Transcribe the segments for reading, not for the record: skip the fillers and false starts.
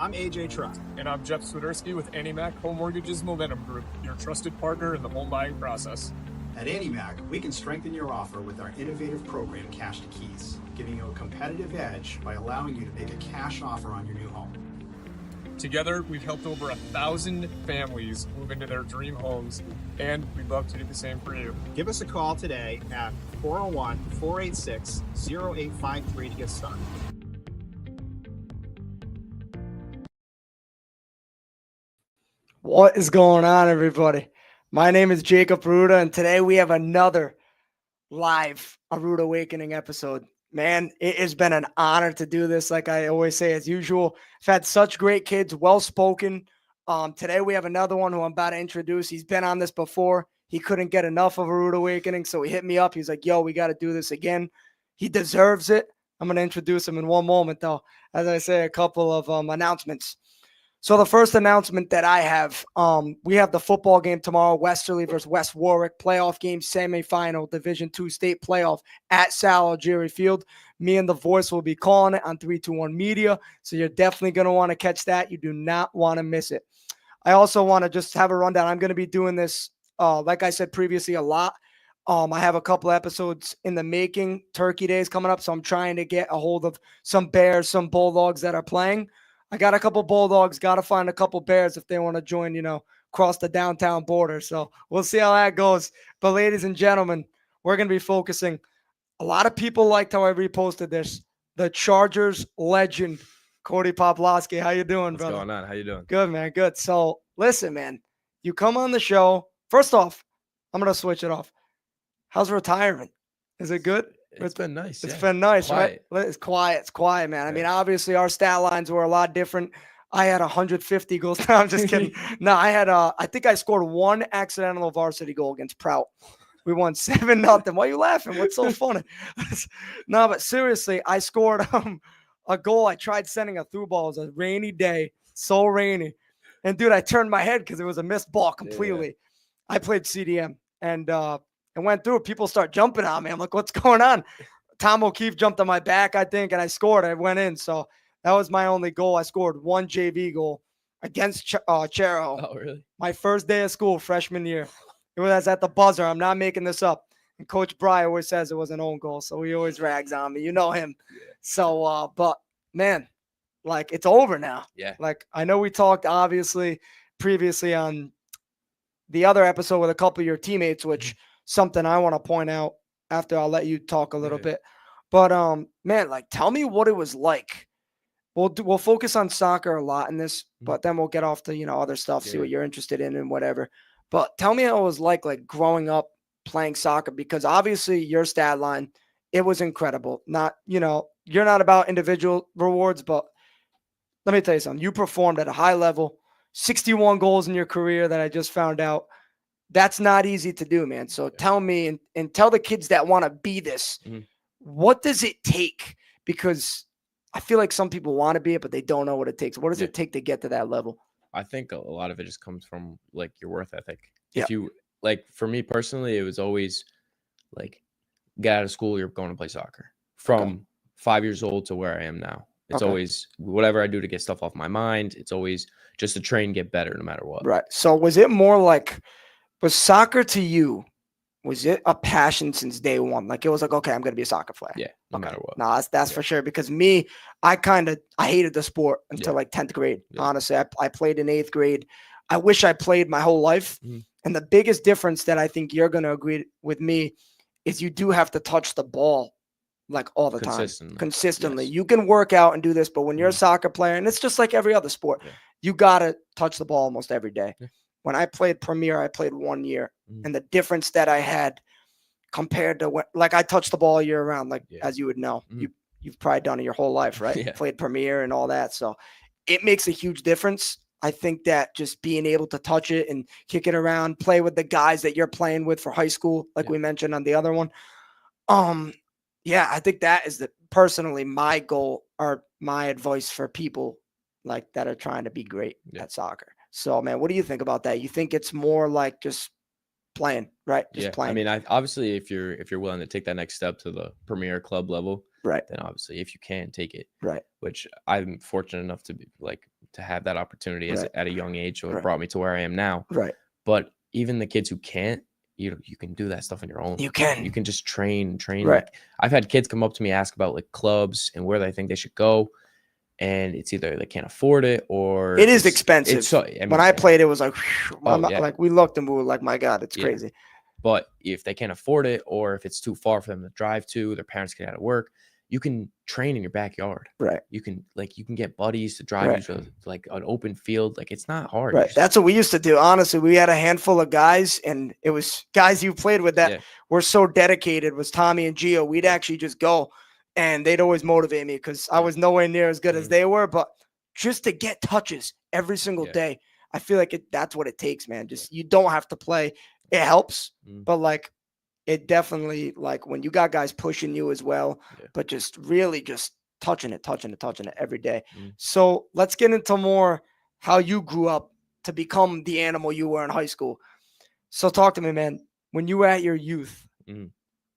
I'm AJ Truck. And I'm Jeff Swiderski with AnnieMac Home Mortgage's Momentum Group, your trusted partner in the home buying process. At AnnieMac, we can strengthen your offer with our innovative program, Cash to Keys, giving you a competitive edge by allowing you to make a cash offer on your new home. Together, we've helped over 1,000 families move into their dream homes, and we'd love to do the same for you. Give us a call today at 401-486-0853 to get started. What is going on, everybody? My name is Jacob Arruda, and today we have another live Arruda Awakening episode. Man, it has been an honor to do this. Like I always say, as usual, I've had such great kids, well-spoken. Today we have another one who I'm about to introduce. He's been on this before. He couldn't get enough of Arruda Awakening, so he hit me up. He's like, yo, we got to do this again. He deserves it. I'm going to introduce him in one moment, though. As I say, a couple of announcements. So the first announcement that I have, we have the football game tomorrow, Westerly versus West Warwick, playoff game, semifinal, Division II state playoff at Sal Algieri Field. Me and The Voice will be calling it on 321 Media, so you're definitely going to want to catch that. You do not want to miss it. I also want to just have a rundown. I'm going to be doing this, like I said previously, a lot. I have a couple episodes in the making, Turkey Days coming up, so I'm trying to get a hold of some Bears, some Bulldogs that are playing. I got a couple Bulldogs, got to find a couple Bears if they want to join, cross the downtown border. So we'll see how that goes. But ladies and gentlemen, we're going to be focusing. A lot of people liked how I reposted this. The Chargers legend, Kody Poplaski. How you doing, brother? What's going on? How you doing? Good, man. Good. So listen, man, you come on the show. First off, I'm going to switch it off. How's retirement? Is it good? It's been nice. It's been nice, quiet. Right? It's quiet. It's quiet, man. Yeah. I mean, obviously our stat lines were a lot different. I had 150 goals. No, I'm just kidding. No, I had I think I scored one accidental varsity goal against Prout. We won 7-0. Why are you laughing? What's so funny? No, but seriously, I scored a goal. I tried sending a through ball. It was a rainy day, so rainy. And dude, I turned my head because it was a missed ball completely. Yeah. I played CDM and went through it. People start jumping on me. I'm like, what's going on? Tom O'Keefe jumped on my back, I think, and I scored. I went in. So that was my only goal. I scored one JV goal against Chero. Oh, really? My first day of school, freshman year. It was at the buzzer. I'm not making this up. And Coach Bry always says it was an own goal, so he always rags on me. You know him. Yeah. So, but, man, like, it's over now. Yeah. Like, I know we talked, obviously, previously on the other episode with a couple of your teammates, which something I want to point out after I'll let you talk a little bit. But, man, like, tell me what it was like. We'll focus on soccer a lot in this, but then we'll get off to, other stuff, see what you're interested in and whatever. But tell me how it was like growing up playing soccer, because obviously your stat line, it was incredible. Not, you're not about individual rewards, but let me tell you something. You performed at a high level, 61 goals in your career that I just found out. That's not easy to do, man. So tell me and tell the kids that want to be this, what does it take? Because I feel like some people want to be it, but they don't know what it takes. What does it take to get to that level? I think a lot of it just comes from your worth ethic. Yeah. If you for me personally, it was always get out of school, you're going to play soccer from 5 years old to where I am now. It's always whatever I do to get stuff off my mind. It's always just to train, get better no matter what. Right. So was it more was soccer to you? Was it a passion since day one? It was okay, I'm going to be a soccer player. Yeah, no matter what. No, that's for sure. Because me, I hated the sport until 10th grade. Yeah. Honestly, I played in 8th grade. I wish I played my whole life. And the biggest difference that I think you're going to agree with me is you do have to touch the ball all the time. Consistently. Yes. You can work out and do this, but when you're a soccer player, and it's just like every other sport, you got to touch the ball almost every day. Yeah. When I played Premier, I played 1 year. And the difference that I had compared to I touched the ball year round, as you would know, you've probably done it your whole life, right? Yeah. Played Premier and all that. So it makes a huge difference. I think that just being able to touch it and kick it around, play with the guys that you're playing with for high school, we mentioned on the other one. I think that is personally my goal or my advice for people that are trying to be great at soccer. So, man, what do you think about that? You think it's more just playing, right? Just playing. I mean, obviously, if you're willing to take that next step to the Premier club level, right? Then obviously, if you can take it, right? Which I'm fortunate enough to be to have that opportunity Right. at a young age. So it Right. brought me to where I am now. Right. But even the kids who can't, you can do that stuff on your own. You can. You can just train. Right. Like, I've had kids come up to me, ask about like clubs and where they think they should go. And it's either they can't afford it or it is expensive. When I played, it was like, like we looked and we were like, my God, it's crazy. But if they can't afford it, or if it's too far for them to drive to, their parents get out of work, you can train in your backyard. Right. You can get buddies to drive you to like an open field. Like, it's not hard. Right. That's what we used to do. Honestly, we had a handful of guys, and it was guys you played with that were so dedicated. Was Tommy and Gio. We'd actually just go, and they'd always motivate me because I was nowhere near as good as they were. But just to get touches every single day, I feel like that's what it takes, man. Just you don't have to play. It helps, but like it definitely, like when you got guys pushing you as well, but just really just touching it every day. So let's get into more how you grew up to become the animal you were in high school. So talk to me, man. When you were at your youth,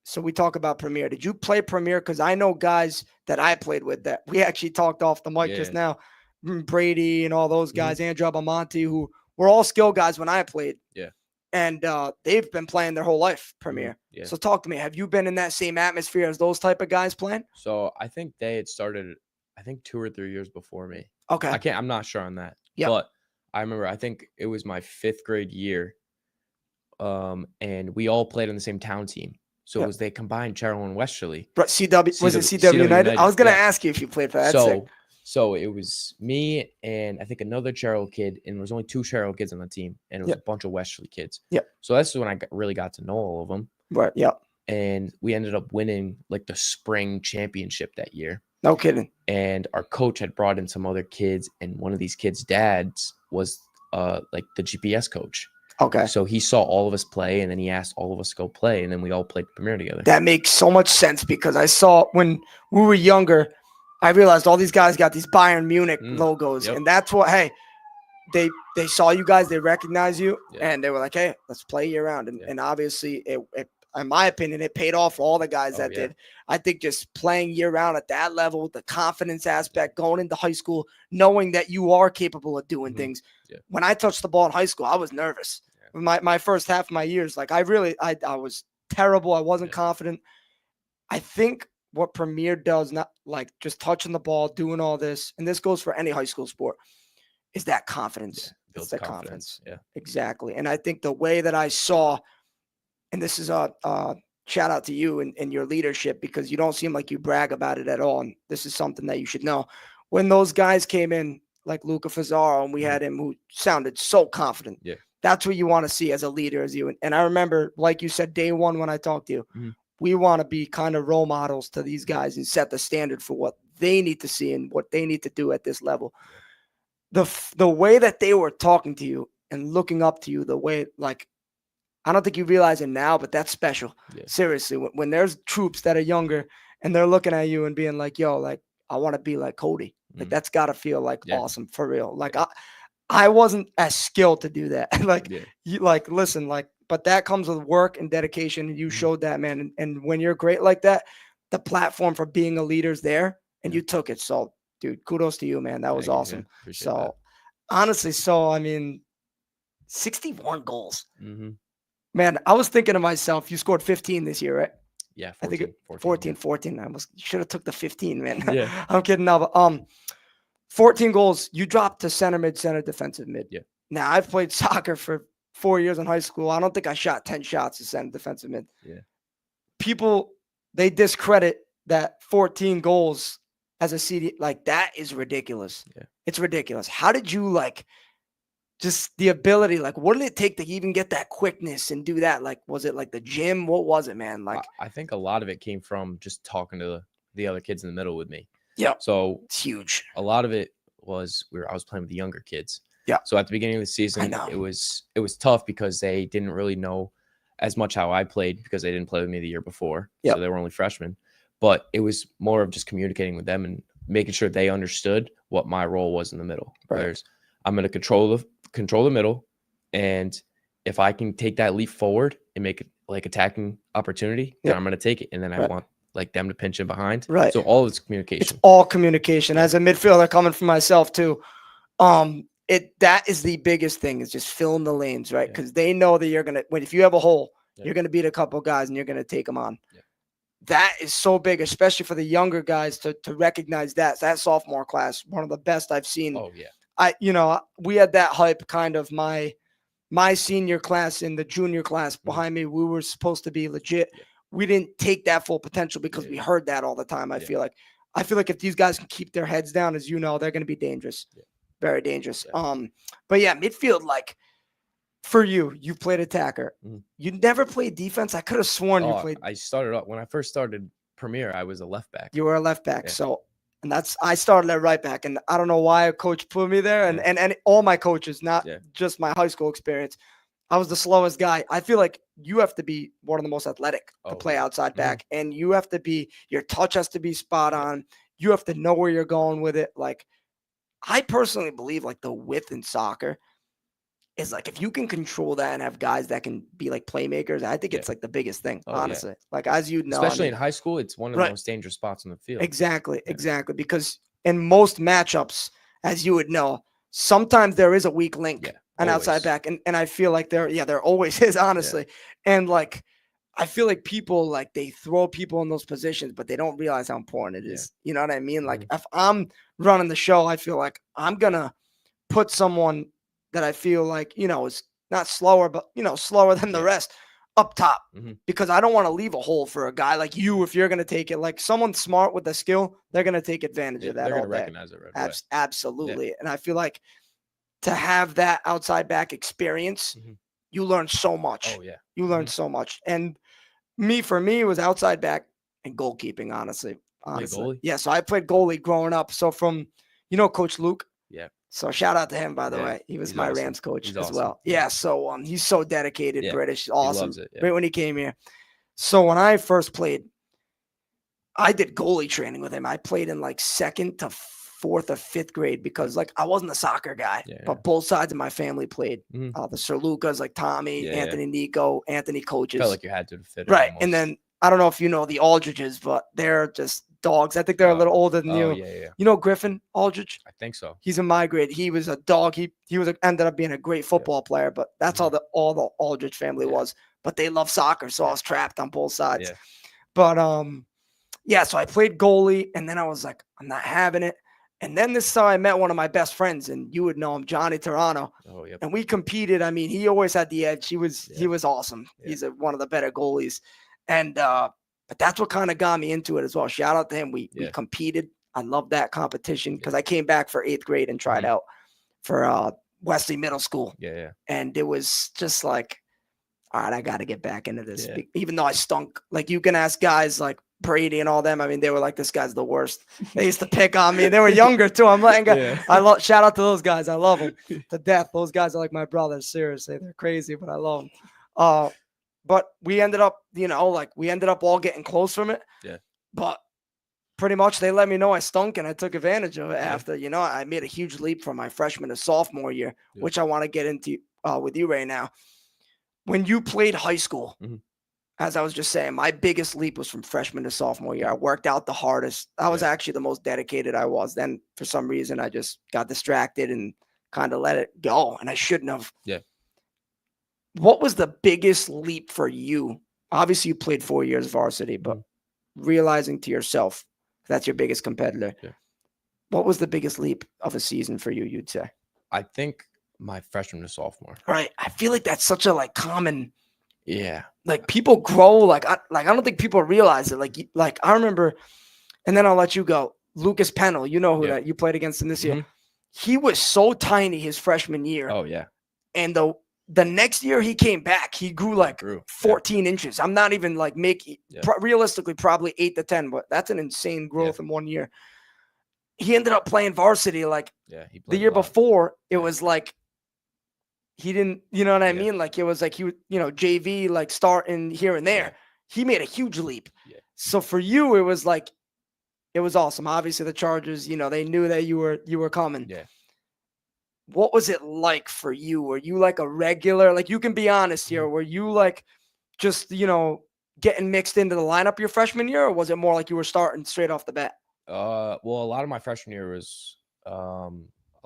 so we talk about Premier. Did you play Premier? Because I know guys that I played with that we actually talked off the mic just now. Brady and all those guys, Andrew Abamonte, who were all skill guys when I played. Yeah. And they've been playing their whole life Premier. Yeah. So talk to me. Have you been in that same atmosphere as those type of guys playing? So I think they had started, 2 or 3 years before me. Okay. I'm not sure on that. Yeah. But I remember, I think it was my 5th grade year. And we all played on the same town team. So it was they combined Cheryl and Westerly. But was it CW United? I was going to ask you if you played for that. So it was me and I think another Cheryl kid, and there was only 2 Cheryl kids on the team, and it was a bunch of Westerly kids. Yeah. So that's when I really got to know all of them. Right. Yeah. And we ended up winning like the spring championship that year. No kidding. And our coach had brought in some other kids, and one of these kids' dads was like the GPS coach. Okay. So he saw all of us play, and then he asked all of us to go play, and then we all played Premier together. That makes so much sense because I saw when we were younger, I realized all these guys got these Bayern Munich logos, and that's what. Hey, they saw you guys, they recognize you, and they were like, "Hey, let's play year round." And obviously, it, in my opinion, it paid off for all the guys that did. I think just playing year round at that level, the confidence aspect, going into high school, knowing that you are capable of doing things. Yeah. When I touched the ball in high school, I was nervous. My first half of my years, like I was terrible. I wasn't confident. I think what Premier does, not like just touching the ball, doing all this, and this goes for any high school sport, is that confidence. Builds confidence. Yeah, exactly. And I think the way that I saw, and this is a shout out to you and your leadership, because you don't seem like you brag about it at all. And this is something that you should know. When those guys came in, like Luca Fazzaro, and we had him who sounded so confident. Yeah. That's what you want to see as a leader, as you. And I remember, like you said, day one when I talked to you, we want to be kind of role models to these guys and set the standard for what they need to see and what they need to do at this level. The way that they were talking to you and looking up to you, the way, like, I don't think you realize it now, but that's special. Yeah. Seriously, when there's troops that are younger and they're looking at you and being like, yo, like, I want to be like Kody. Like, that's got to feel like awesome for real. Like, I wasn't as skilled to do that. Like, you like, listen, like, but that comes with work and dedication. And you showed that, man. And when you're great like that, the platform for being a leader is there, and you took it. So, dude, kudos to you, man. That was awesome. So, honestly, I mean, 61 goals. Man, I was thinking to myself, you scored 15 this year, right? Yeah, 14, I think 14. I should have took the 15, man. Yeah. I'm kidding now, but 14 goals. You dropped to center mid, center defensive mid. Yeah. Now, I've played soccer for 4 years in high school. I don't think I shot 10 shots as center defensive mid. Yeah. People, they discredit that 14 goals as a CD. Like, that is ridiculous. Yeah. It's ridiculous. How did you, like, just the ability, like, what did it take to even get that quickness and do that? Like, was it like the gym? What was it, man? Like, I think a lot of it came from just talking to the other kids in the middle with me. Yeah. So it's huge. A lot of it was I was playing with the younger kids. Yeah. So at the beginning of the season, it was tough because they didn't really know as much how I played because they didn't play with me the year before. Yeah. So they were only freshmen. But it was more of just communicating with them and making sure they understood what my role was in the middle. Right. Whereas I'm going to control the middle, and if I can take that leap forward and make it like attacking opportunity, then I'm going to take it, and then I want like them to pinch in behind. Right. So all of it's communication. It's all communication. As a midfielder, coming from myself too, That is the biggest thing, is just filling the lanes, right? Yeah. Because they know that you're gonna, if you have a hole, Yeah. you're gonna beat a couple guys and you're gonna take them on. Yeah. That is so big, especially for the younger guys to recognize that. That sophomore class, one of the best I've seen. Oh yeah. We had that hype kind of my senior class and the junior class behind me. We were supposed to be legit. Yeah. We didn't take that full potential because Yeah, we yeah. heard that all the time. I feel like if these guys can keep their heads down, as you know, they're going to be dangerous. Yeah. Very dangerous. Yeah. But yeah, midfield, like for you played attacker. Mhm. You never played defense. I could have sworn you played. I started off when I first started Premier. I was a left back. You were a left back. Yeah. So, and I started at right back, and I don't know why a coach put me there. And Yeah. and all my coaches, not Yeah. just my high school experience. I was the slowest guy. I feel like you have to be one of the most athletic to play outside back, and you have to be, your touch has to be spot on. You have to know where you're going with it. Like, I personally believe like the width in soccer is like, if you can control that and have guys that can be like playmakers, I think it's like the biggest thing, Oh, yeah. honestly. Like, as you know, Especially in high school, it's one of the Right. most dangerous spots on the field. Exactly, Yeah. exactly. Because in most matchups, as you would know, sometimes there is a weak link, Yeah, an outside always. back. And I feel like there always is, honestly. And like, I feel like people, like, they throw people in those positions, but they don't realize how important it is. You know what I mean? Like, if I'm running the show, I feel like I'm going to put someone that I feel like, is not slower, but, slower than the rest up top, because I don't want to leave a hole for a guy like you. If you're going to take it, like someone smart with the skill, they're going to take advantage of that. They're all going to day. recognize it right away. Absolutely. And I feel like to have that outside back experience, you learn so much. Oh yeah. You learn so much. And for me, it was outside back and goalkeeping, honestly. Goalie? Yeah. So I played goalie growing up. So from, Coach Luke. Yeah. So shout out to him, by the way. He was my awesome. Rams coach He's as awesome. well. Yeah. So he's so dedicated, British, awesome. He loves it. Yeah. Right when he came here. So when I first played, I did goalie training with him. I played in like 2nd to 4th or 5th grade because like I wasn't a soccer guy, but both sides of my family played. The Sir Lucas, like Tommy, Anthony, Nico, Anthony coaches. Felt like you had to fit right. Almost. And then I don't know if you know the Aldridges, but they're just dogs. I think they're a little older than you. Yeah. You know Griffin Aldridge? I think so. He's in my grade. He was a dog. He ended up being a great football player, but that's all the Aldridge family was. But they love soccer, so I was trapped on both sides. Yeah. But so I played goalie, and then I was like, I'm not having it. And then this time I met one of my best friends, and you would know him, Johnny Tarano. Oh, yep. And we competed. I mean, he always had the edge. He was awesome. Yeah. He's one of the better goalies. And but that's what kind of got me into it as well. Shout out to him. We competed. I love that competition because I came back for 8th grade and tried out for Wesley Middle School. Yeah. And it was just like, all right, I got to get back into this. Even though I stunk. Like, you can ask guys like Brady and all them. I mean, they were like, this guy's the worst. They used to pick on me. They were younger too. I'm like, shout out to those guys. I love them to death. Those guys are like my brothers. Seriously, they're crazy, but I love them. But we ended up, all getting close from it. Yeah. But pretty much they let me know I stunk, and I took advantage of it after, I made a huge leap from my freshman to sophomore year, which I want to get into with you right now. When you played high school, as I was just saying, my biggest leap was from freshman to sophomore year. I worked out the hardest. I was actually the most dedicated I was. Then for some reason, I just got distracted and kind of let it go, and I shouldn't have. Yeah. What was the biggest leap for you? Obviously, you played 4 years varsity, but realizing to yourself that's your biggest competitor. Yeah. What was the biggest leap of a season for you, you'd say? I think my freshman to sophomore. Right. I feel like that's such a common. Yeah. Like, people grow. I don't think people realize it. Like I remember, and then I'll let you go. Lucas Pennell, you know who that you played against him this year. He was so tiny his freshman year. Oh yeah. And the next year he came back, he grew 14 inches. I'm not even realistically probably 8 to 10, but that's an insane growth in 1 year. He ended up playing varsity the year before. It was like he didn't, you know what I mean? Like, it was like he would, JV starting here and there. Yeah. He made a huge leap. Yeah. So for you, it was awesome. Obviously the Chargers, they knew that you were coming. Yeah. What was it like for you? Were you like a regular, you can be honest here, were you just, getting mixed into the lineup your freshman year, or was it more like you were starting straight off the bat? Well, a lot of my freshman year was a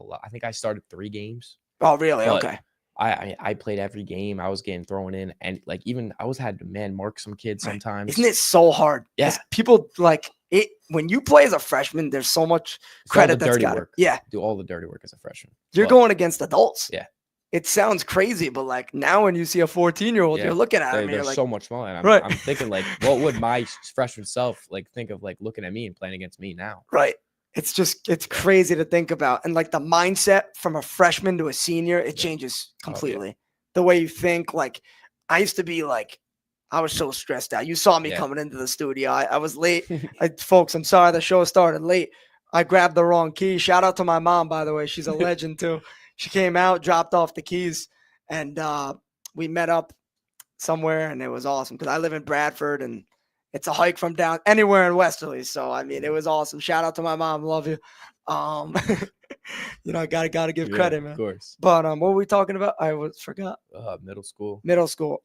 a lot. I think I started 3 games. Oh, really? But Okay. I played every game. I was getting thrown in, and like even I had to mark some kids Right. sometimes. Isn't it so hard? 'Cause Yeah. people like it when you play as a freshman. There's so much It's all credit the that's dirty got work. Yeah, Do all the dirty work as a freshman. you're But, going against adults. Yeah. It sounds crazy, but like now when you see a 14-year-old, Yeah. you're looking at him. They're You're like, so much smaller. And Right. I'm thinking like, what would my freshman self like think of like looking at me and playing against me now? right. It's crazy to think about. And like the mindset from a freshman to a senior, it changes completely. The way you think, like I used to be like, I was so stressed out. You saw me Yeah. coming into the studio. I was late. Folks, I'm sorry the show started late. I grabbed the wrong key. Shout out to my mom, by the way. She's a legend too. She came out, dropped off the keys, and we met up somewhere, and it was awesome because I live in Bradford, and it's a hike from down anywhere in Westerly. So I mean, it was awesome. Shout out to my mom, love you. You know, I gotta give credit, man. Of course. But what were we talking about? Forgot. Middle school. Middle school.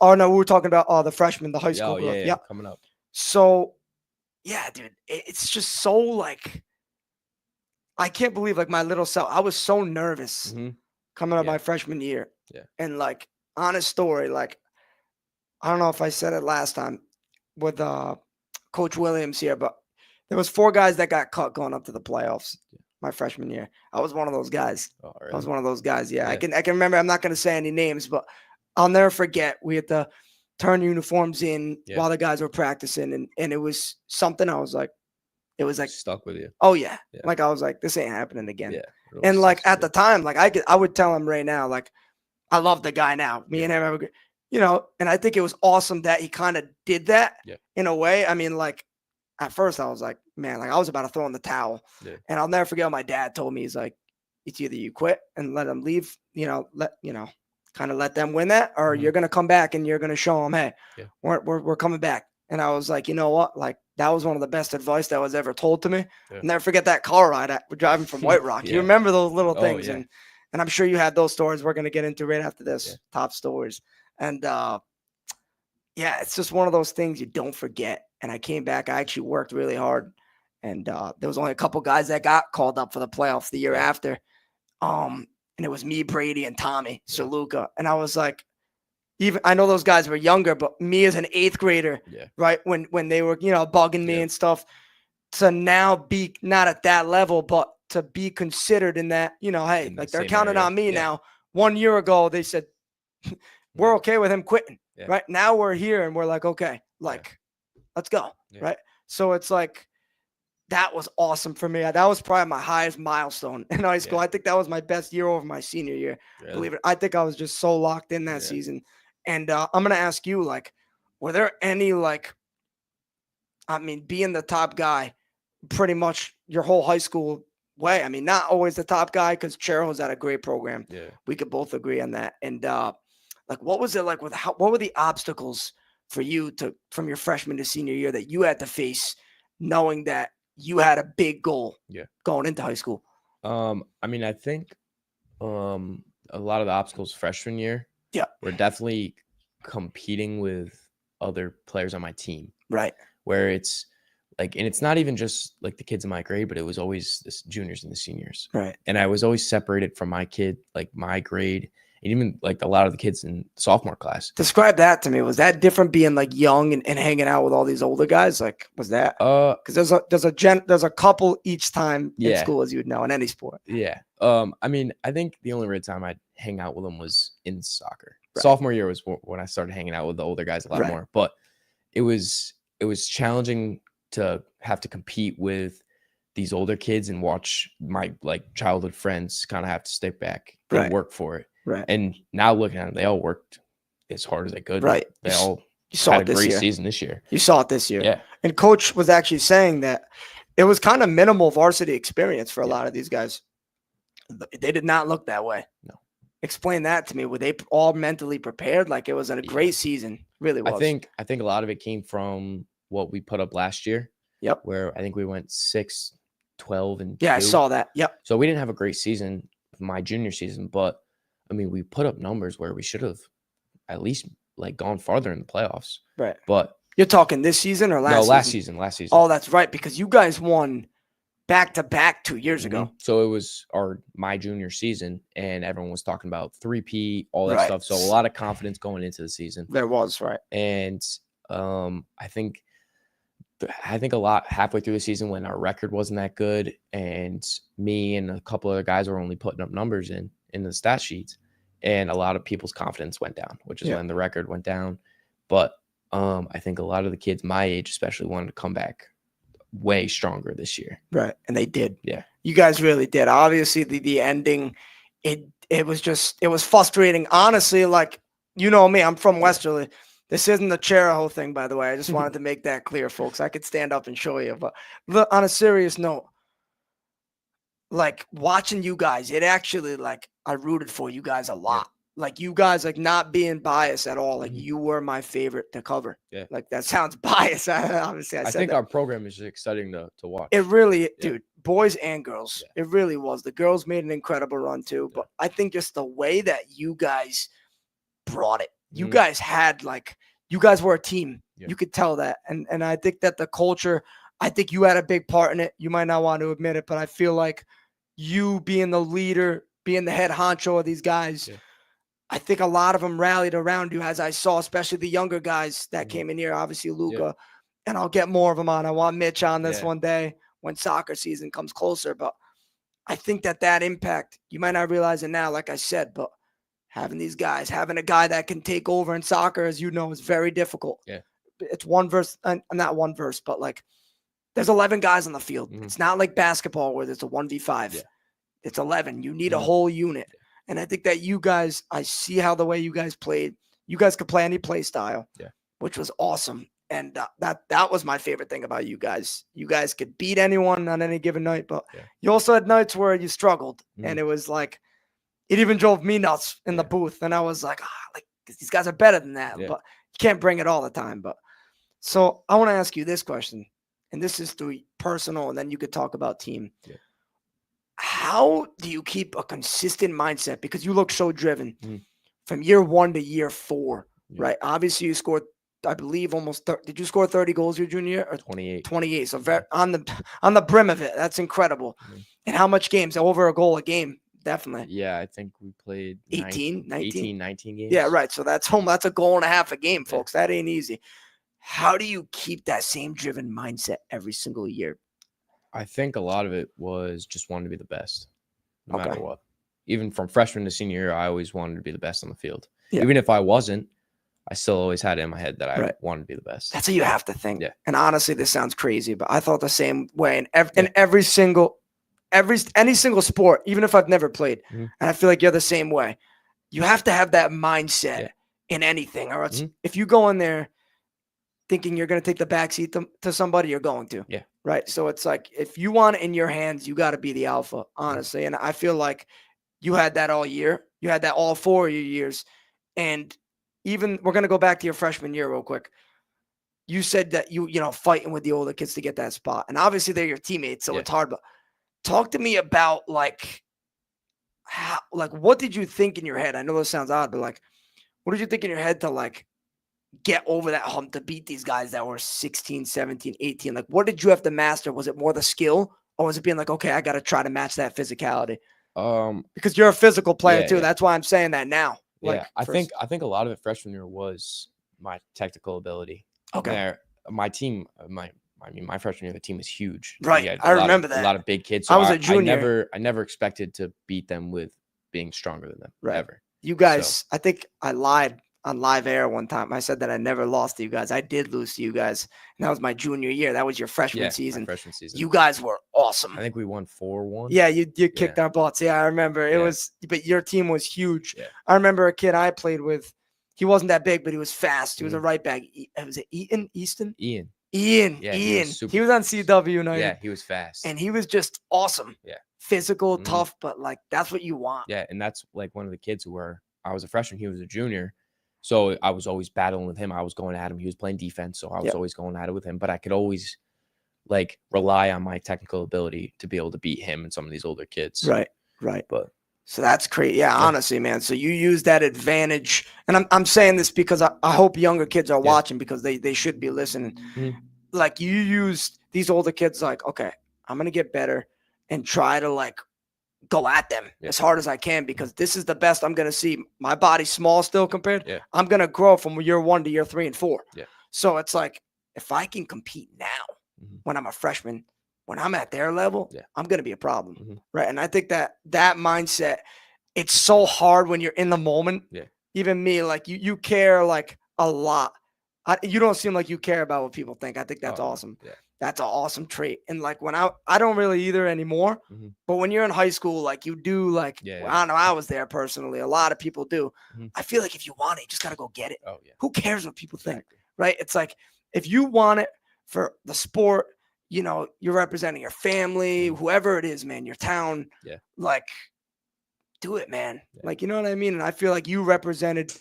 Oh no, we were talking about the freshmen, the high school. Oh, growth. yeah, coming up. So, yeah, dude, it's just so like, I can't believe like my little self. I was so nervous coming up Yeah. my freshman year. Yeah. And like, honest story, like, I don't know if I said it last time with Coach Williams here, but there was 4 guys that got cut going up to the playoffs my freshman year. I was one of those guys. Oh, I really? was one of those guys. Yeah. Yeah. I can remember. I'm not going to say any names, but I'll never forget. We had to turn uniforms in while the guys were practicing, and it was something I was like, it was like Stuck with you. oh yeah. Yeah. Like I was like, this ain't happening again. Yeah. It And always like sticks at the with time, like I would tell him right now, like I love the guy now. Me and him have a good, you know, and I think it was awesome that he kind of did that in a way. I mean, like at first I was like, man, like I was about to throw in the towel. Yeah. And I'll never forget what my dad told me. He's like, it's either you quit and let them leave, kind of let them win that, or you're gonna come back and you're gonna show them, hey, we're coming back. And I was like, you know what? Like that was one of the best advice that was ever told to me. Yeah. I'll never forget that car ride we're driving from White Rock. You remember those little things, and I'm sure you had those stories we're gonna get into right after this. Top stories. And it's just one of those things you don't forget. And I came back. I actually worked really hard, and there was only a couple guys that got called up for the playoffs the year after. And it was me, Brady, and Tommy Saluka. And I was like, even I know those guys were younger, but me as an 8th grader, right? When they were, bugging me and stuff, to now be not at that level, but to be considered in that, hey, like they're counting on me now. 1 year ago, they said, we're okay with him quitting, right? Now we're here and we're like, okay, like, let's go, right? So it's like, that was awesome for me. That was probably my highest milestone in high school. I think that was my best year over my senior year. Really? Believe it. I think I was just so locked in that season. And I'm going to ask you, like, were there any, like, I mean, being the top guy pretty much your whole high school way? I mean, not always the top guy because Cheryl's had a great program. Yeah. We could both agree on that. And, like, what was it like what were the obstacles for you from your freshman to senior year that you had to face knowing that you had a big goal going into high school? I mean, I think a lot of the obstacles freshman year were definitely competing with other players on my team. Right. Where it's like, and it's not even just like the kids in my grade, but it was always the juniors and the seniors. Right. And I was always separated from my kid, like my grade, and even like a lot of the kids in sophomore class. Describe that to me. Was that different being like young and hanging out with all these older guys? Like, was that? Because there's a couple each time in school, as you would know, in any sport. Yeah. I mean, I think the only real time I'd hang out with them was in soccer. Right. Sophomore year was when I started hanging out with the older guys a lot more. But it was challenging to have to compete with these older kids and watch my like childhood friends kind of have to step back and work for it. Right. And now looking at them, they all worked as hard as they could. Right. They all had a great season this year. You saw it this year. Yeah. And coach was actually saying that it was kind of minimal varsity experience for a lot of these guys. They did not look that way. No. Explain that to me. Were they all mentally prepared? Like it was a great season. Really was. I think a lot of it came from what we put up last year. Yep. Where I think we went 6, 12, and 2. I saw that. Yep. So we didn't have a great season my junior season, but I mean, we put up numbers where we should have at least like gone farther in the playoffs. Right. But you're talking this season or last season? Last season. Oh, that's right. Because you guys won back to back 2 years ago. So it was my junior season, and everyone was talking about 3P, all that Right. stuff. So a lot of confidence going into the season. There was, right. And I think a lot halfway through the season when our record wasn't that good, and me and a couple other guys were only putting up numbers in the stat sheets, and a lot of people's confidence went down, which is when the record went down. But I think a lot of the kids my age especially wanted to come back way stronger this year. Right. And they did. Yeah. You guys really did. Obviously the ending, it was frustrating. Honestly, like, you know me, I'm from Westerly. This isn't the Charahoe thing, by the way. I just wanted to make that clear, folks. I could stand up and show you. But on a serious note, like, watching you guys, it actually, like, I rooted for you guys a lot. Like, you guys, like, not being biased at all. Like, you were my favorite to cover. Yeah. Like, that sounds biased. Obviously, I think our program is exciting to watch. It really, dude, boys and girls. Yeah. It really was. The girls made an incredible run too. But I think just the way that you guys brought it. You guys had, like, you guys were a team. Yeah. You could tell that. And I think that the culture, I think you had a big part in it. You might not want to admit it, but I feel like you being the leader, being the head honcho of these guys, I think a lot of them rallied around you, as I saw, especially the younger guys that came in here, obviously Luca, and I'll get more of them on. I want Mitch on this one day when soccer season comes closer. But I think that impact, you might not realize it now, like I said, but having these guys, having a guy that can take over in soccer, as you know, is very difficult. Yeah. It's one verse, not one verse, but like there's 11 guys on the field. It's not like basketball where there's a 1v5. Yeah. It's 11. You need a whole unit. And I think that you guys, I see how the way you guys played. You guys could play any play style, which was awesome. And that was my favorite thing about you guys. You guys could beat anyone on any given night, but you also had nights where you struggled. And it was like, it even drove me nuts in the booth. And I was like, these guys are better than that. But you can't bring it all the time. But so I want to ask you this question. And this is through personal, and then you could talk about team. Yeah. How do you keep a consistent mindset? Because you look so driven from year 1 to year 4, right? Obviously, you scored, I believe, almost did you score 30 goals your junior year? Or 28. 28. So on the brim of it. That's incredible. And how much games? Over a goal a game, definitely. Yeah, I think we played 19 games. Yeah, right. So that's a goal and a half a game, folks. That ain't easy. How do you keep that same driven mindset every single year? I think a lot of it was just wanting to be the best, no matter what. Even from freshman to senior year, I always wanted to be the best on the field. Yeah. Even if I wasn't, I still always had it in my head that I wanted to be the best. That's what you have to think. Yeah. And honestly, this sounds crazy, but I thought the same way in any single sport, even if I've never played. And I feel like you're the same way. You have to have that mindset in anything. Or else if you go in there thinking you're going to take the backseat to somebody, you're going to. Yeah. Right. So it's like, if you want it in your hands, you got to be the alpha, honestly. And I feel like you had that all year. You had that all 4 of your years. And even, we're going to go back to your freshman year real quick. You said that you fighting with the older kids to get that spot. And obviously they're your teammates, so it's hard. But talk to me about what did you think in your head? I know this sounds odd, but like, what did you think in your head to like get over that hump to beat these guys that were 16, 17, 18? Like, what did you have to master? Was it more the skill, or was it being like, okay, I got to try to match that physicality? Because you're a physical player too. That's why I'm saying that now. Like, I think a lot of it freshman year was my technical ability. Okay. My team, my freshman year, the team was huge. Right. I remember that. A lot of big kids. So I was a junior. I never expected to beat them with being stronger than them. Right. Ever. You guys, I think I lied on live air one time. I said that I never lost to you guys. I did lose to you guys. And that was my junior year. That was your freshman season. My freshman season. You guys were awesome. I think we won 4-1. Yeah, you kicked our butts. Yeah, I remember. It was, but your team was huge. Yeah. I remember a kid I played with. He wasn't that big, but he was fast. He was a right back. Was it Ian? Ian. Yeah, he was on CW United. Yeah, he was fast. And he was just awesome. Yeah. Physical, tough, but like that's what you want. Yeah, and that's like one of the kids I was a freshman, he was a junior. So I was always battling with him. I was going at him. He was playing defense, so I was always going at it with him. But I could always like rely on my technical ability to be able to beat him and some of these older kids. Right. But so that's great. Yeah, honestly, man. So you use that advantage. And I'm saying this because I hope younger kids are watching, because they should be listening. Like, you used these older kids like, okay, I'm going to get better and try to like go at them as hard as I can, because this is the best I'm going to see. My body's small still compared. Yeah. I'm going to grow from year 1 to year 3 and 4. Yeah. So it's like, if I can compete now when I'm a freshman, when I'm at their level, I'm going to be a problem. Right. And I think that mindset, it's so hard when you're in the moment. Yeah. Even me, like you care like a lot. You don't seem like you care about what people think. I think that's awesome. Yeah. That's an awesome trait. And like when I don't really either anymore, but when you're in high school, like you do like, well, I don't know, I was there personally. A lot of people do. I feel like if you want it, you just got to go get it. Oh yeah. Who cares what people think? Right. It's like, if you want it for the sport, you know, you're representing your family, whoever it is, man, your town, like do it, man. Like, you know what I mean? And I feel like you represented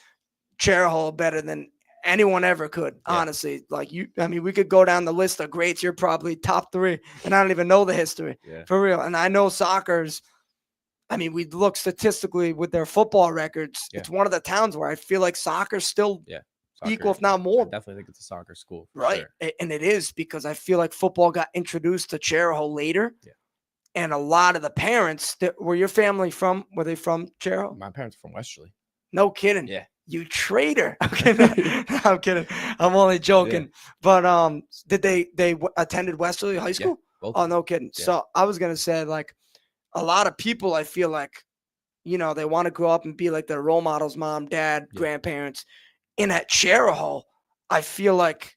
Cherahole better than anyone ever could, honestly. Like I mean, we could go down the list of greats. You're probably top 3, and I don't even know the history for real. And I know soccer's, I mean, we look statistically with their football records. It's one of the towns where I feel like soccer's still equal, if not more. I definitely think it's a soccer school. Right. Sure. And it is, because I feel like football got introduced to Cherahole later. Yeah. And a lot of the parents were your family from, were they from Cherahole? My parents are from Westerly. No kidding. Yeah. You traitor. Okay, I'm kidding. I'm only joking. But did they attended Westerly High School? Oh, no kidding. Yeah. So I was gonna say, like, a lot of people, I feel like, you know, they want to grow up and be like their role models, mom, dad, grandparents. And at Cherahole, I feel like,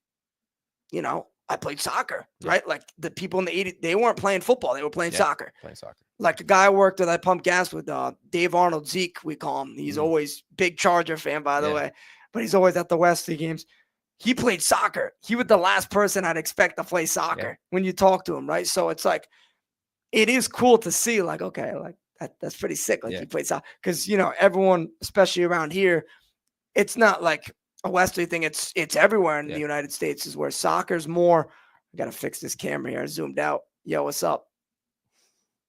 you know, I played soccer, right? Like the people in the 80s, they weren't playing football. They were playing soccer. Playing soccer. Like the guy I worked with, I pumped gas with, Dave Arnold, Zeke, we call him. He's always big Charger fan, by the way, but he's always at the Wesley games. He played soccer. He was the last person I'd expect to play soccer when you talk to him, right? So it's like, it is cool to see, like, okay, like that's pretty sick. Like he played soccer. Because, you know, everyone, especially around here, it's not like a Wesley thing. It's everywhere in the United States, is where soccer's more. I got to fix this camera here. I zoomed out. Yo, what's up?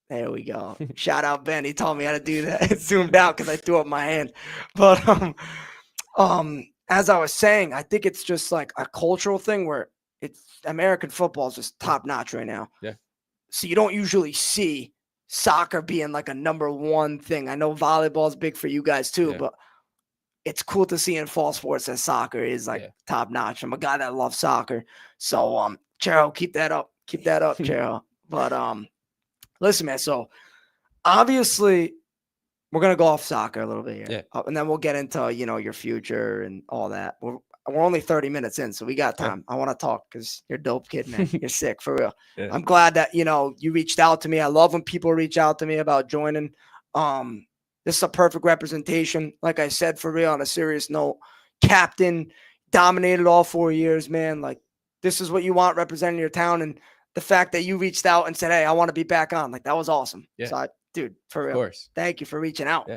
There we go. Shout out Ben. He told me how to do that. It zoomed out because I threw up my hand. But as I was saying, I think it's just like a cultural thing where it's American football is just top notch right now. Yeah. So you don't usually see soccer being like a number 1 thing. I know volleyball is big for you guys too, but it's cool to see in fall sports that soccer is like top notch. I'm a guy that loves soccer. So Chero, keep that up. Keep that up, Chero. But listen, man, so obviously we're going to go off soccer a little bit here. And then we'll get into, you know, your future and all that. We're only 30 minutes in, so we got time. I want to talk because you're a dope kid, man. You're sick, for real. I'm glad that, you know, you reached out to me. I love when people reach out to me about joining. This is a perfect representation. Like I said, for real, on a serious note, captain, dominated all 4 years, man. Like, this is what you want representing your town. And the fact that you reached out and said, hey, I want to be back on, like, that was awesome. So dude, for real. Of course. Thank you for reaching out.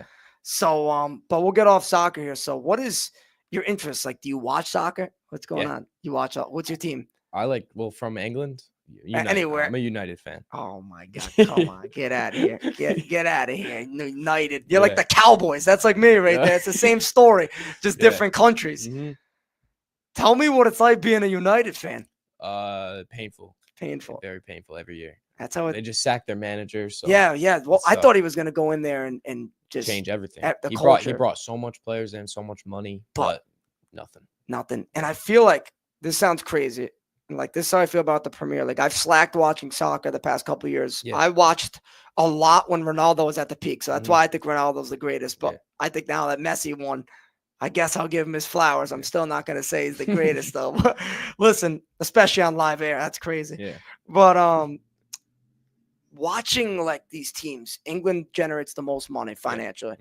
So, but we'll get off soccer here. So what is your interest? Like, do you watch soccer? What's going on? You watch, what's your team? I like, well, from England. United. Anywhere. I'm a United fan. Oh my God. Come on. Get out of here. Get out of here. United. You're like the Cowboys. That's like me right there. It's the same story, just different countries. Tell me what it's like being a United fan. Painful. Very painful every year. That's how they just sacked their manager. So Well, I thought he was going to go in there and just change everything. He brought so much players in, so much money, but nothing. And I feel like this sounds crazy. Like, this is how I feel about the Premier League. I've slacked watching soccer the past couple of years. I watched a lot when Ronaldo was at the peak. So that's why I think Ronaldo's the greatest. But I think now that Messi won, I guess I'll give him his flowers. I'm still not going to say he's the greatest though. But listen, especially on live air, that's crazy. But watching like these teams, England generates the most money financially.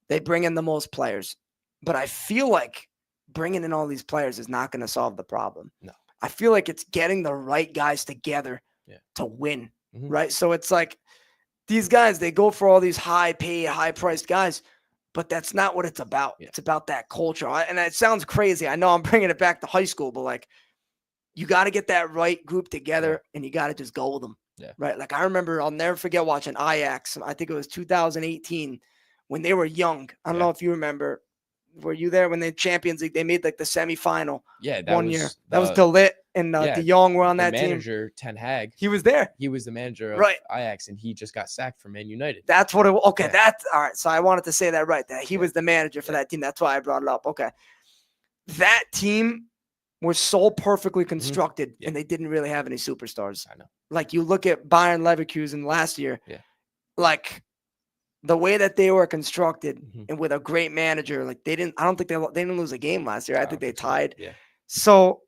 They bring in the most players. But I feel like bringing in all these players is not going to solve the problem. No. I feel like it's getting the right guys together to win, right? So it's like these guys, they go for all these high-paid, high-priced guys, but that's not what it's about. It's about that culture. And it sounds crazy. I know I'm bringing it back to high school, but like, you got to get that right group together and you got to just go with them, right? Like, I remember, I'll never forget watching Ajax. I think it was 2018 when they were young. I don't know if you remember. were you there when they Champions League? They made like the semifinal Yeah, one year. That was DeLitt and De Jong were on that team. Manager Ten Hag. He was there. He was the manager of Right. Ajax, and he just got sacked from Man United. That's what it was. Okay, Yeah. that's all right. So I wanted to say that right. That he was the manager for that team. That's why I brought it up. Okay. That team was so perfectly constructed, and they didn't really have any superstars. I know. Like you look at Bayern Leverkusen last year, like the way that they were constructed and with a great manager, like I don't think they didn't lose a game last year. I think they tied. Yeah. So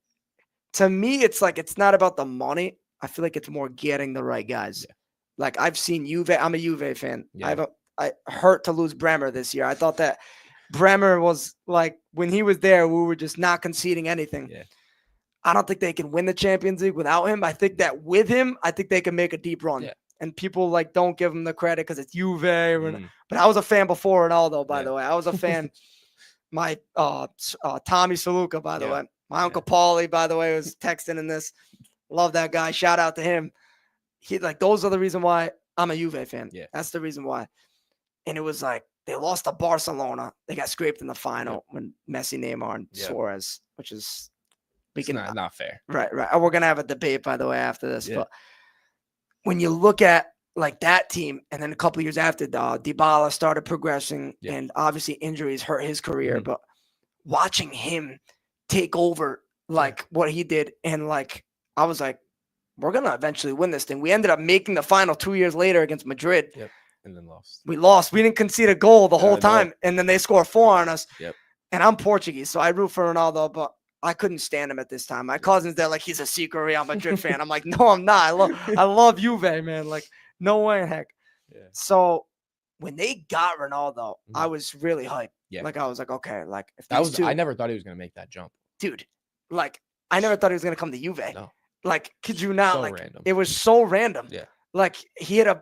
to me, it's like, it's not about the money. I feel like it's more getting the right guys. Yeah. Like I've seen Juve. I'm a Juve fan. Yeah. I hurt to lose Bremer this year. I thought that Bremer was like, when he was there, we were just not conceding anything. Yeah. I don't think they can win the Champions League without him. I think that with him, I think they can make a deep run. Yeah. And people like don't give him the credit because it's Juve. But I was a fan before Ronaldo, by the way. I was a fan. My Tommy Saluka, by the way. My Uncle Paulie, by the way, was texting in this. Love that guy. Shout out to him. He like those are the reason why I'm a Juve fan. Yeah. That's the reason why. And it was like they lost to Barcelona. They got scraped in the final when Messi, Neymar, and Suarez, which is not fair. Right. We're gonna have a debate, by the way, after this. But when you look at like that team, and then a couple of years after, Dybala started progressing, and obviously injuries hurt his career. But watching him take over like what he did, and like I was like, we're gonna eventually win this thing. We ended up making the final 2 years later against Madrid. Yep. And then lost. We lost. We didn't concede a goal the whole time, and then they score 4 on us. Yep. And I'm Portuguese, so I root for Ronaldo, but I couldn't stand him at this time. My cousin's there, like he's a secret Real Madrid fan. I'm like, no, I'm not. I love Juve, man. Like, no way in heck. Yeah. So when they got Ronaldo, I was really hyped. Yeah. Like I was like, okay, like if I never thought he was gonna make that jump, dude. Like I never thought he was gonna come to Juve. No. Like, could you not? So like random. It was so random. Yeah. Like he had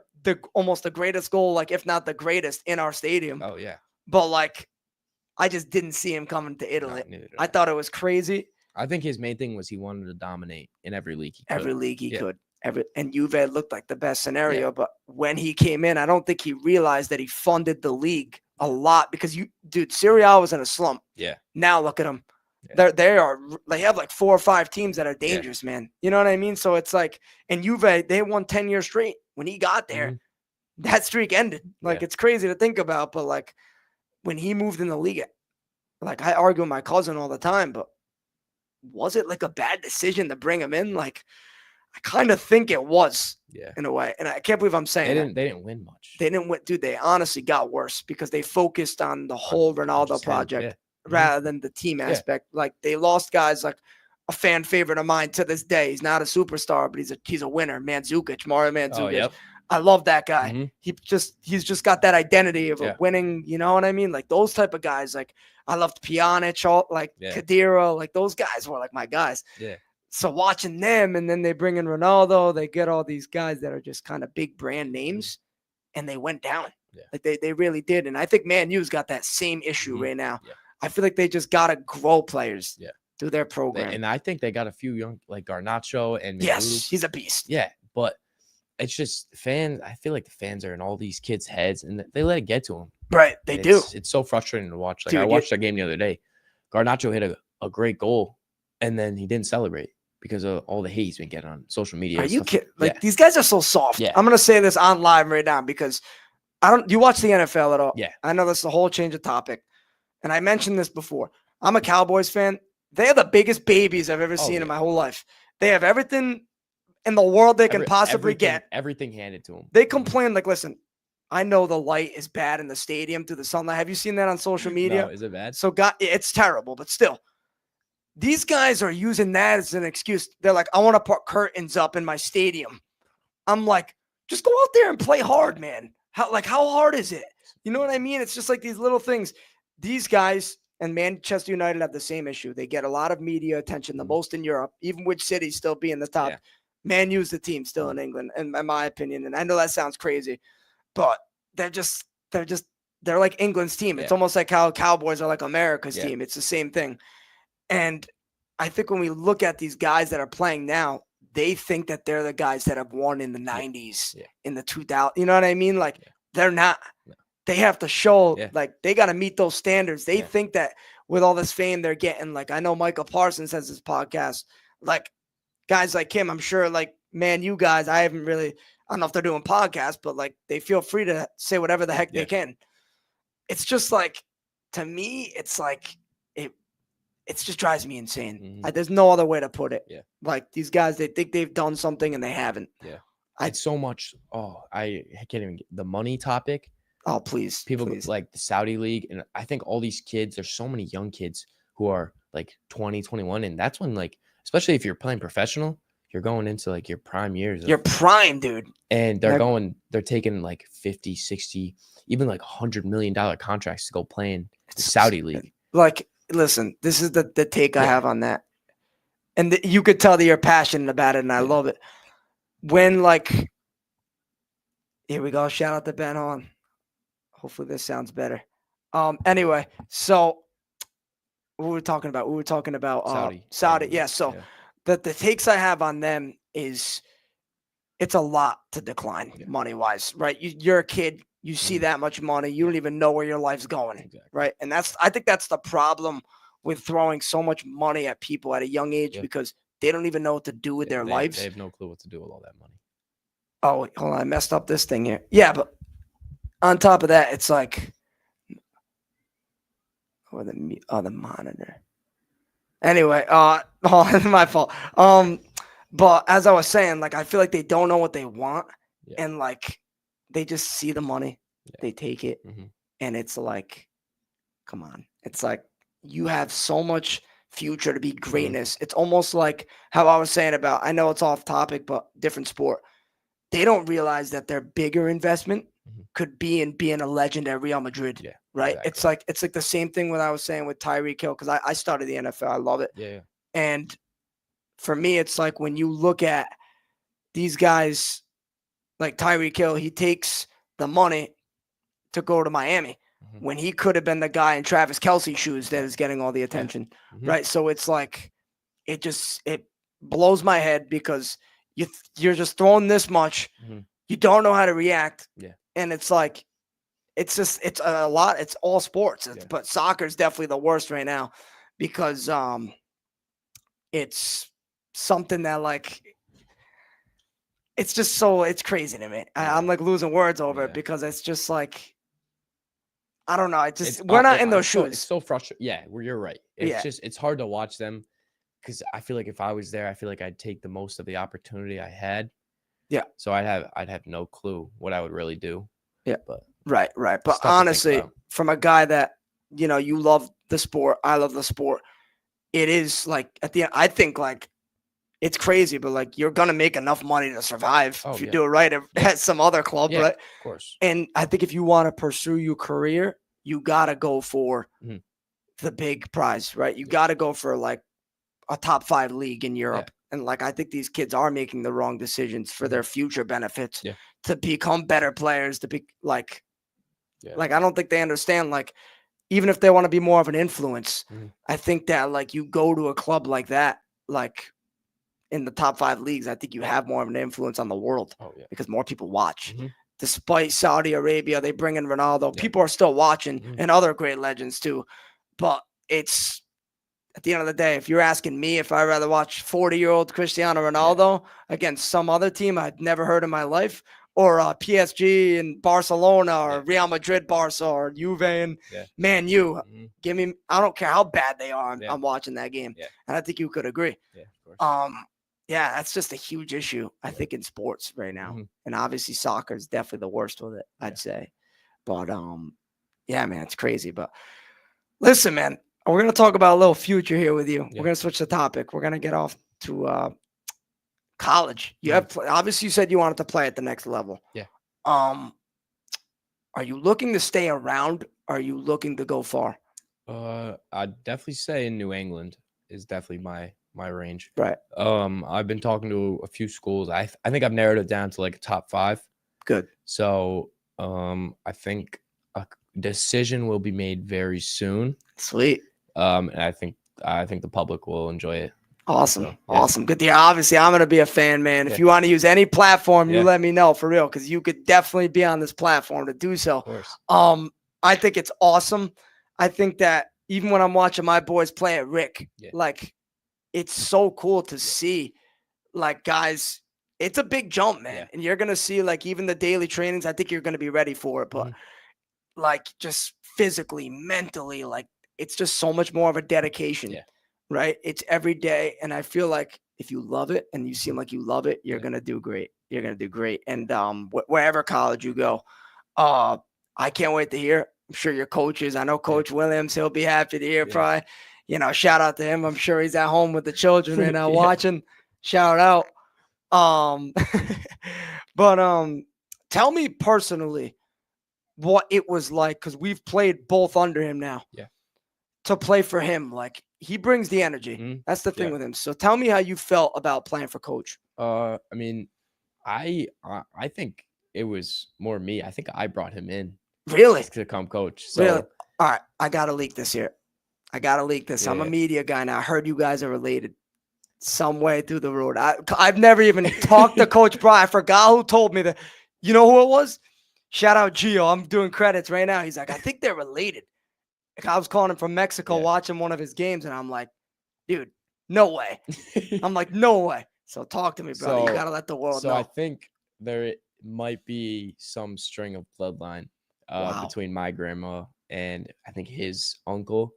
almost the greatest goal, like if not the greatest, in our stadium. Oh yeah. But like, I just didn't see him coming to Italy. I thought it was crazy. I think his main thing was he wanted to dominate in every league he could. Every league he could. And Juve looked like the best scenario. But when he came in, I don't think he realized that he funded the league a lot because Serie A was in a slump. Yeah. Now look at them. Yeah. They have like 4 or 5 teams that are dangerous, man. You know what I mean? So it's like, and Juve, they won 10 years straight. When he got there, that streak ended. Like it's crazy to think about, but like when he moved in the league, like I argue with my cousin all the time, but was it like a bad decision to bring him in? Like I kind of think it was, in a way. And I can't believe I'm saying they didn't win much. They didn't win, dude. They honestly got worse because they focused on the whole Ronaldo project rather than the team aspect. Like they lost guys like a fan favorite of mine to this day. He's not a superstar, but he's a winner. Mario Mandzukic. Oh, yep. I love that guy. He's just got that identity of a winning, you know what I mean? Like those type of guys. Like I loved Pjanic, like Khedira, like those guys were like my guys. Yeah. So watching them, and then they bring in Ronaldo, they get all these guys that are just kind of big brand names, and they went down. Yeah. Like they really did. And I think Man U's got that same issue right now. Yeah. I feel like they just gotta grow players. Yeah. Through their program. And I think they got a few young, like Garnacho and yes, he's a beast. Yeah, but it's just fans. I feel like the fans are in all these kids' heads, and they let it get to them. Right, they do. It's so frustrating to watch. Like I watched that game the other day. Garnacho hit a great goal, and then he didn't celebrate because of all the hate he's been getting on social media. Are you kidding? Like these guys are so soft. Yeah. I'm gonna say this on live right now because do you watch the NFL at all? Yeah. I know this is a whole change of topic, and I mentioned this before. I'm a Cowboys fan. They are the biggest babies I've ever seen in my whole life. They have everything in the world they can possibly get. Everything handed to them. They complain like, listen, I know the light is bad in the stadium through the sunlight. Have you seen that on social media? No, is it bad? So it's terrible, but still. These guys are using that as an excuse. They're like, I want to put curtains up in my stadium. I'm like, just go out there and play hard, man. How hard is it? You know what I mean? It's just like these little things. These guys and Manchester United have the same issue. They get a lot of media attention, the most in Europe, even with City still being the top. Yeah. Man U's the team still in England, in my opinion. And I know that sounds crazy, but they're like England's team. It's almost like how Cowboys are like America's team. It's the same thing. And I think when we look at these guys that are playing now, they think that they're the guys that have won in the 90s, in the 2000s. You know what I mean? Like they're not. No. they have to show Yeah. like they got to meet those standards. They Yeah. think that with all this fame they're getting, like I know Michael Parsons has his podcast, like guys like him, I'm sure, like, man, you guys, I don't know if they're doing podcasts, but like they feel free to say whatever the heck they can. It's just like, to me, it's like, it just drives me insane. There's no other way to put it. Yeah. Like these guys, they think they've done something and they haven't. Yeah. It's so much. I can't even get the money topic. Oh, please. People please. like the Saudi league. And I think all these kids, there's so many young kids who are like 20, 21. And that's when, like, especially if you're playing professional, you're going into like your prime years. Your prime, dude. And they're taking like 50, 60, even like $100 million contracts to go play in the Saudi league. Like, listen, this is the take I have on that. And you could tell that you're passionate about it, and I love it. When, like, here we go. Shout out to Ben Hahn. Hopefully this sounds better. Anyway, so what were we talking about? We were talking about Saudi. Yeah. So the takes I have on them is it's a lot to decline money wise, right? You're a kid. You see that much money. You don't even know where your life's going, right? And I think that's the problem with throwing so much money at people at a young age because they don't even know what to do with their lives. They have no clue what to do with all that money. Oh, hold on. I messed up this thing here. Yeah, but on top of that, it's like, the monitor. Anyway, my fault. But as I was saying, like, I feel like they don't know what they want, and like they just see the money, they take it, and it's like, come on. It's like you have so much future to be greatness. It's almost like how I was saying about, I know it's off topic, but different sport. They don't realize that their bigger investment could be in being a legend at Real Madrid. Yeah, right. Exactly. It's like the same thing what I was saying with Tyreek Hill, because I started the NFL. I love it. Yeah. And for me, it's like when you look at these guys like Tyreek Hill, he takes the money to go to Miami when he could have been the guy in Travis Kelce's shoes that is getting all the attention. Right. So it's like, it blows my head because you're just throwing this much. You don't know how to react. Yeah. And it's like, it's a lot. It's all sports, but soccer is definitely the worst right now because it's something that, like, it's just it's crazy to me. I'm like losing words over it because it's just like, I don't know. We're not in those shoes. It's so frustrating. Yeah, you're right. It's hard to watch them because I feel like if I was there, I feel like I'd take the most of the opportunity I had. Yeah. So I'd have no clue what I would really do. Yeah. But right. But honestly, from a guy that, you love the sport, I love the sport. It is like at the end, I think like it's crazy, but like you're gonna make enough money to survive if you do it right at some other club, right? Of course. And I think if you want to pursue your career, you gotta go for the big prize, right? You gotta go for like a top 5 league in Europe. And like, I think these kids are making the wrong decisions for their future benefits to become better players, to be like, I don't think they understand, like, even if they want to be more of an influence, I think that like you go to a club like that, like in the top 5 leagues, I think you have more of an influence on the world because more people watch. Despite Saudi Arabia, they bring in Ronaldo. People are still watching and other great legends too. But it's, at the end of the day, if you're asking me if I'd rather watch 40-year-old Cristiano Ronaldo against some other team I'd never heard in my life, or PSG and Barcelona, or Real Madrid, Barca, or Juve and Man U, give me, I don't care how bad they are, I'm watching that game. And I think you could agree. Yeah, of course. That's just a huge issue, I think, in sports right now. And obviously soccer is definitely the worst with it, I'd say. But yeah, man, it's crazy. But listen, man, we're going to talk about a little future here with you. We're going to switch the topic. We're going to get off to college. You have obviously you said you wanted to play at the next level. Yeah. Are you looking to stay around? Are you looking to go far? I'd definitely say in New England is definitely my range. Right. I've been talking to a few schools. I think I've narrowed it down to like a top 5. Good. So I think a decision will be made very soon. Sweet. And I think the public will enjoy it. Awesome. So, yeah. Awesome. Good to hear. Obviously, I'm going to be a fan, man. If Yeah. you want to use any platform, you Yeah. let me know for real, because you could definitely be on this platform to do so. Of course. I think it's awesome. I think that even when I'm watching my boys play at Rick, Yeah. like, it's so cool to see, like, guys, it's a big jump, man. Yeah. And you're going to see, like, even the daily trainings, I think you're going to be ready for it. But, like, just physically, mentally, like, it's just so much more of a dedication. Yeah. Right? It's every day. And I feel like if you love it and you seem like you love it, you're Yeah. going to do great. You're going to do great. And wherever college you go, I can't wait to hear. I'm sure your coaches, I know Coach Williams, he'll be happy to hear probably, shout out to him. I'm sure he's at home with the children right now watching. Shout out. But tell me personally what it was like, because we've played both under him now. Yeah. To play for him, like, he brings the energy. That's the thing with him. So tell me how you felt about playing for Coach. I mean, I think it was more me. I think I brought him in Really? to come coach. So Really? All right, I gotta leak this here. I gotta leak this. I'm a Yeah. media guy now. I heard you guys are related some way through the road. I've never even talked to Coach Brian. I forgot who told me that. You know who it was? Shout out Gio. I'm doing credits right now. He's like, I think they're related. Like, I was calling him from Mexico, watching one of his games, and I'm like, dude, no way. I'm like, no way. So talk to me, brother. You gotta let the world know. I think there might be some string of bloodline between my grandma and I think his uncle,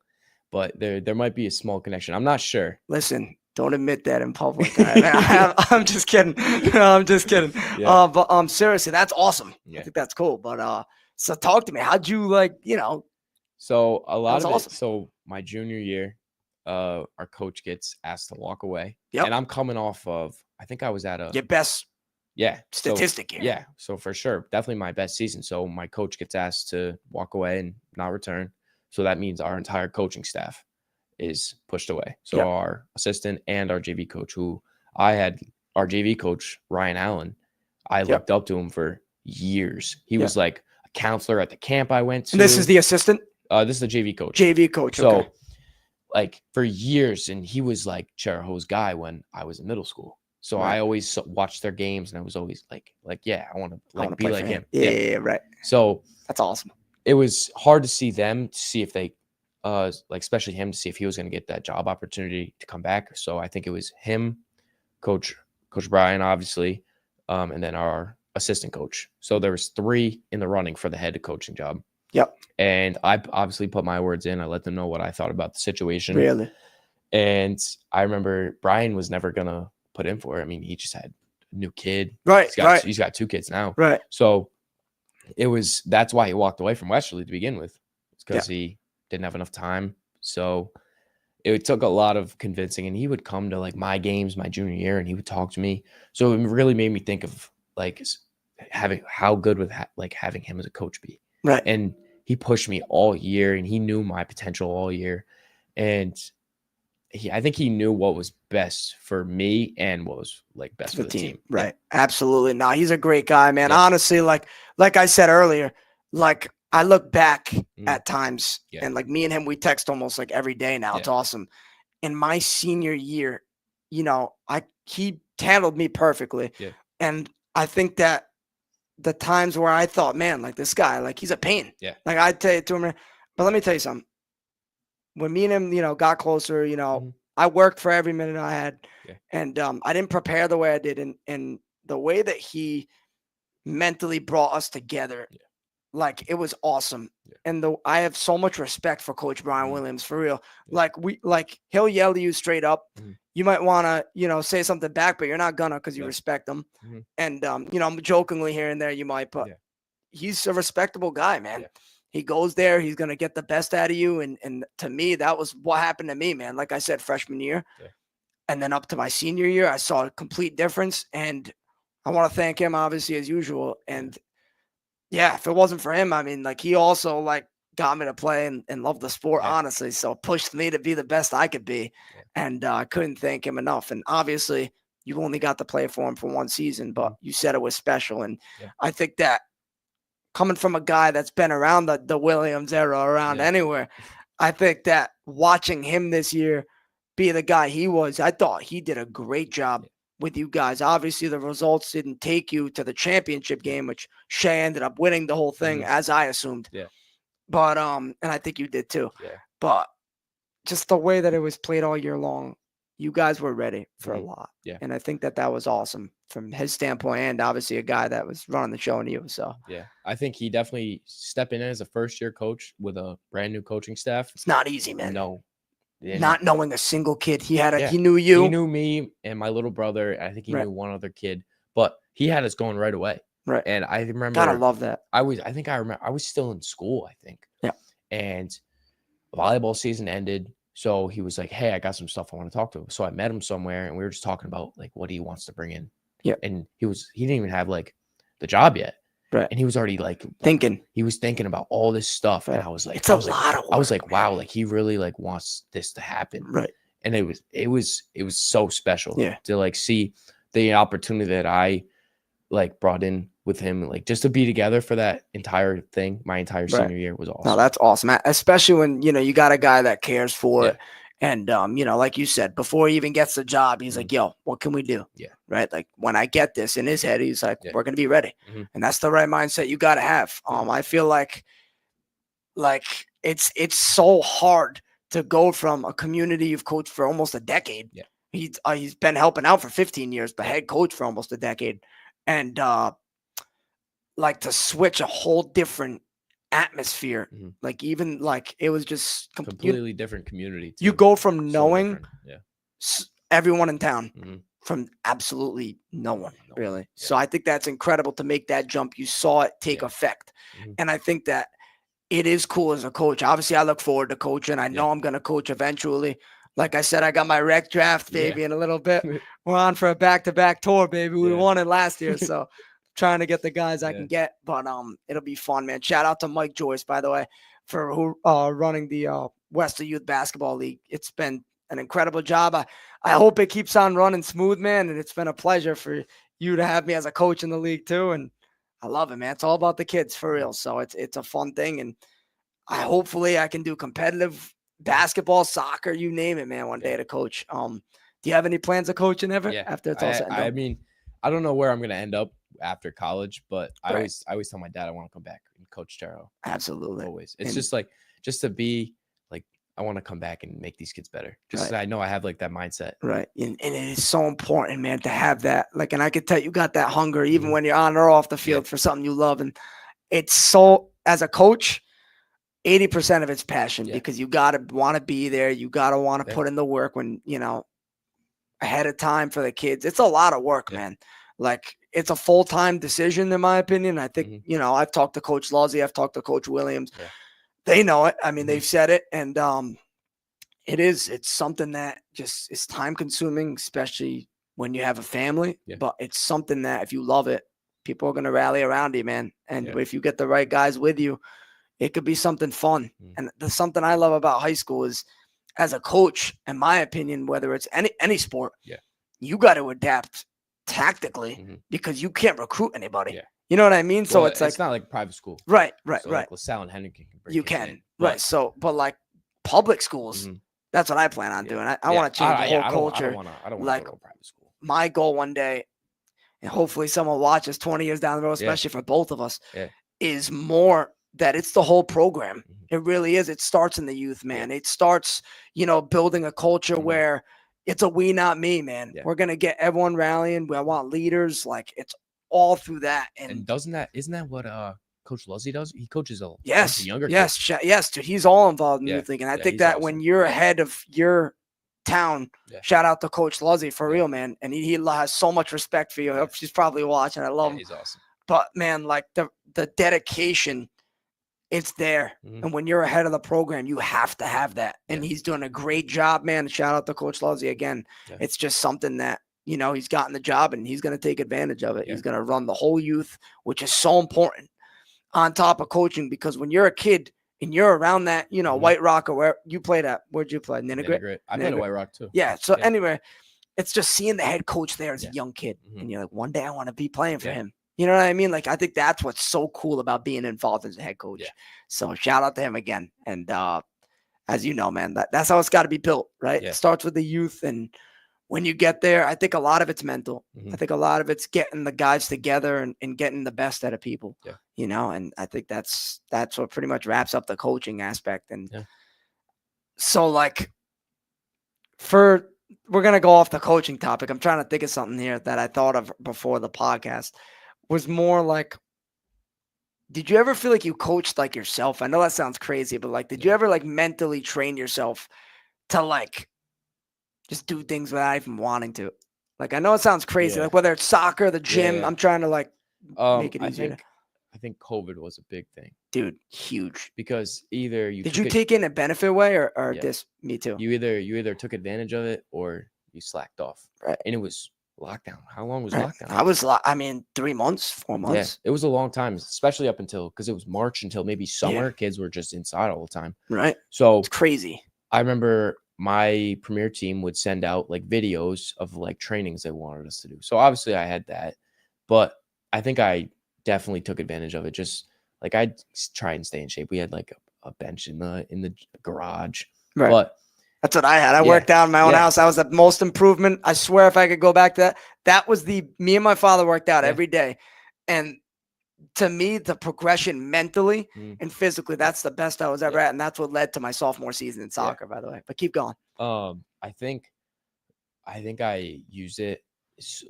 but there might be a small connection. I'm not sure. Listen, don't admit that in public. I'm just kidding. No, I'm just kidding. Yeah. But seriously, that's awesome. Yeah. I think that's cool. But so talk to me. How'd you So a lot That's of awesome. it. So my junior year, our coach gets asked to walk away. Yep. And I'm coming off of, I think I was at your best statistic here? Yeah. So for sure, definitely my best season. So my coach gets asked to walk away and not return. So that means our entire coaching staff is pushed away. So our assistant and our JV coach, our JV coach, Ryan Allen, I looked up to him for years. He was like a counselor at the camp I went to. And this is the assistant? This is the JV coach. JV coach. So like for years, and he was like Charahoe's guy when I was in middle school. So I always watched their games, and I was always like, I want to be like him. Yeah, right. So that's awesome. It was hard to see them, to see if they, especially him, to see if he was going to get that job opportunity to come back. So I think it was him, Coach Brian, obviously, and then our assistant coach. So there was 3 in the running for the head coaching job. Yep. And I obviously put my words in. I let them know what I thought about the situation. Really? And I remember Brian was never going to put in for it. I mean, he just had a new kid. Right. He's got 2 kids now. Right. So that's why he walked away from Westerly to begin with. It's because he didn't have enough time. So it took a lot of convincing, and he would come to like my games my junior year, and he would talk to me. So it really made me think of like having how good would having him as a coach be. Right. And he pushed me all year, and he knew my potential all year. And I think he knew what was best for me and what was like best for the team. Right. Yeah. Absolutely. No, he's a great guy, man. Yeah. Honestly, like I said earlier, like I look back at times and like me and him, we text almost like every day now. It's awesome. In my senior year, he handled me perfectly. Yeah. And I think that the times where I thought, man, like this guy, like he's a pain. Yeah. Like I'd tell it to him, but let me tell you something. When me and him, got closer, I worked for every minute I had, and I didn't prepare the way I did, and the way that he mentally brought us together, like it was awesome. Yeah. And I have so much respect for Coach Brian Williams, for real. Yeah. Like he'll yell at you straight up. You might want to, say something back, but you're not gonna because you respect him. And jokingly here and there you might, but he's a respectable guy, man. Yeah. He goes there, he's going to get the best out of you. And to me, that was what happened to me, man. Like I said, freshman year. Yeah. And then up to my senior year, I saw a complete difference. And I want to thank him, obviously, as usual. And if it wasn't for him, I mean, like he also like got me to play and love the sport, honestly. So pushed me to be the best I could be. Yeah. And I couldn't thank him enough. And obviously, you only got to play for him for one season, but you said it was special. And I think that, coming from a guy that's been around the Williams era, around anywhere, I think that watching him this year be the guy he was. I thought he did a great job with you guys. Obviously, the results didn't take you to the championship game, which Shea ended up winning the whole thing, as I assumed. Yeah. But and I think you did too. Yeah. But just the way that it was played all year long, you guys were ready for a lot. Yeah. And I think that was awesome from his standpoint, and obviously a guy that was running the show in you. So yeah, I think he definitely stepping in as a first-year coach with a brand new coaching staff. it's not easy, man. No. Not knowing a single kid. He had Yeah. he knew you. He knew me and my little brother. I think he Right. knew one other kid, but he had us going right away. Right. And I remember Gotta love that. I remember I was still in school, I think. Yeah. And volleyball season ended. So he was like, hey, I got some stuff I want to talk to him. So I met him somewhere and we were just talking about like what he wants to bring in. Yeah. And he didn't even have like the job yet. Right. And he was already like Thinking. about all this stuff. Right. And I was like, It's a lot of work. I was like, wow, like he really like wants this to happen. Right. And it was so special Yeah. to like see the opportunity that I like brought in with him, like just to be together for that entire thing. My entire senior year was awesome. No, that's awesome. Especially when, you got a guy that cares for Yeah. it. And, like you said, before he even gets the job, he's like, yo, what can we do? Yeah. Right. Like when I get this in his head, he's like, Yeah. we're going to be ready. Mhm. And that's the right mindset you got to have. I feel like it's so hard to go from a community you've coached for almost a decade. Yeah. He's been helping out for 15 years, but head coach for almost a decade. And, like to switch a whole different atmosphere. Mhm. Like even like it was just Completely different community. you too. go from So knowing different. Yeah. everyone in town Mhm. from absolutely no one, No one, really. yeah. So I think that's incredible to make that jump. You saw it take Yeah. effect. Mhm. And I think that it is cool as a coach. Obviously, I look forward to coaching. I know I'm going to coach eventually. Like I said, I got my rec draft, baby, Yeah. in a little bit. We're on for a back-to-back tour, baby. We Yeah. won it last year, so trying to get the guys I Yeah. can get. But it'll be fun, man. Shout out to Mike Joyce, by the way, for who running the Western Youth Basketball League. It's been an incredible job. I hope it keeps on running smooth, man. And it's been a pleasure for you to have me as a coach in the league too. And I love it, man. It's all about the kids for real. So it's a fun thing. And hopefully I can do competitive basketball, soccer, you name it, man, one day to coach. Do you have any plans of coaching ever? Yeah. After it's all said and done? I mean, I don't know where I'm gonna end up after college, but I Right. always tell my dad I want to come back and coach Taro. Absolutely. Always. It's And- just to be like, I want to come back and make these kids better. Just Right. so I know I have like that mindset. Right. And it is so important, man, to have that. Like, and I could tell you got that hunger even Mhm. when you're on or off the field for something you love. And it's so, as a coach, 80% of it's passion because you got to want to be there. You got to want to put in the work when, ahead of time for the kids. It's a lot of work, man. Like, it's a full-time decision, in my opinion. I think, I've talked to Coach Luzzy. I've talked to Coach Williams. Yeah. They know it. I mean, they've said it. And it's something that just is time-consuming, especially when you have a family. Yeah. But it's something that if you love it, people are going to rally around you, man. And if you get the right guys with you, it could be something fun. And the something I love about high school is, as a coach, in my opinion, whether it's any sport, you got to adapt tactically because you can't recruit anybody. Yeah. You know what I mean? So Well, it's like not like private school. right. So like LaSalle and Henry can bring You kids can, in, right? but- So, but like public schools, that's what I plan on doing. I want to change the whole culture. I don't want Like, to go to private school. My goal one day, and hopefully someone watches 20 years down the road, especially for both of us, is more that it's the whole program. It really is. It starts in the youth, man. It starts, building a culture where it's a we, not me, man. We're going to get everyone rallying. I want leaders. Like, it's all through that. And isn't that what Coach Luzzy does? He coaches a bunch Yes, of younger yes, kids. yes, dude. He's all involved in Yeah, youth league. And I yeah, think he's that awesome. when you're ahead of your town, shout out to Coach Luzzy for real, man. And he has so much respect for you. She's probably watching. I love him. He's awesome. But man, like the dedication, it's there. And when you're ahead of the program, you have to have that. And he's doing a great job, man. Shout out to Coach Luzzy again. Yeah. It's just something that, he's gotten the job and he's going to take advantage of it. He's going to run the whole youth, which is so important on top of coaching, because when you're a kid and you're around that, White Rock or where you played at, where'd you play? Ninnegrit? I played at White Rock too. Yeah. So anyway, it's just seeing the head coach there as a young kid. And you're like, one day I want to be playing for him. You know what I mean? Like, I think that's what's so cool about being involved as a head coach. So shout out to him again. And as you know, man, that's how it's got to be built, right? Yeah. It starts with the youth, and when you get there, I think a lot of it's mental. I think a lot of it's getting the guys together and getting the best out of people. Yeah. You know, and I think that's what pretty much wraps up the coaching aspect. And so, like, we're gonna go off the coaching topic. I'm trying to think of something here that I thought of before the podcast. Was more like, did you ever feel like you coached like yourself? I know that sounds crazy, but like, did you ever like mentally train yourself to like just do things without even wanting to? Like, I know it sounds crazy, like whether it's soccer, the gym, I'm trying to like make it easier. I think COVID was a big thing, dude, huge. because either you Did you take it in a benefit way or this? Me too. you either took advantage of it or you slacked off. Right. And it was lockdown. How long was lockdown? I was, I mean, 3 months, 4 months. Yeah, it was a long time, especially up until, because it was March until maybe summer. Kids were just inside all the time. Right. So It's crazy. I remember my premier team would send out like videos of like trainings they wanted us to do. So obviously I had that, but I think I definitely took advantage of it. Just like I'd try and stay in shape. We had like a bench in the garage, Right. but That's what I had. I worked out in my own house. That was the most improvement. I swear, if I could go back to that, that was me and my father worked out every day. And to me, the progression mentally and physically, that's the best I was ever at. And that's what led to my sophomore season in soccer, by the way. But keep going. I think I used it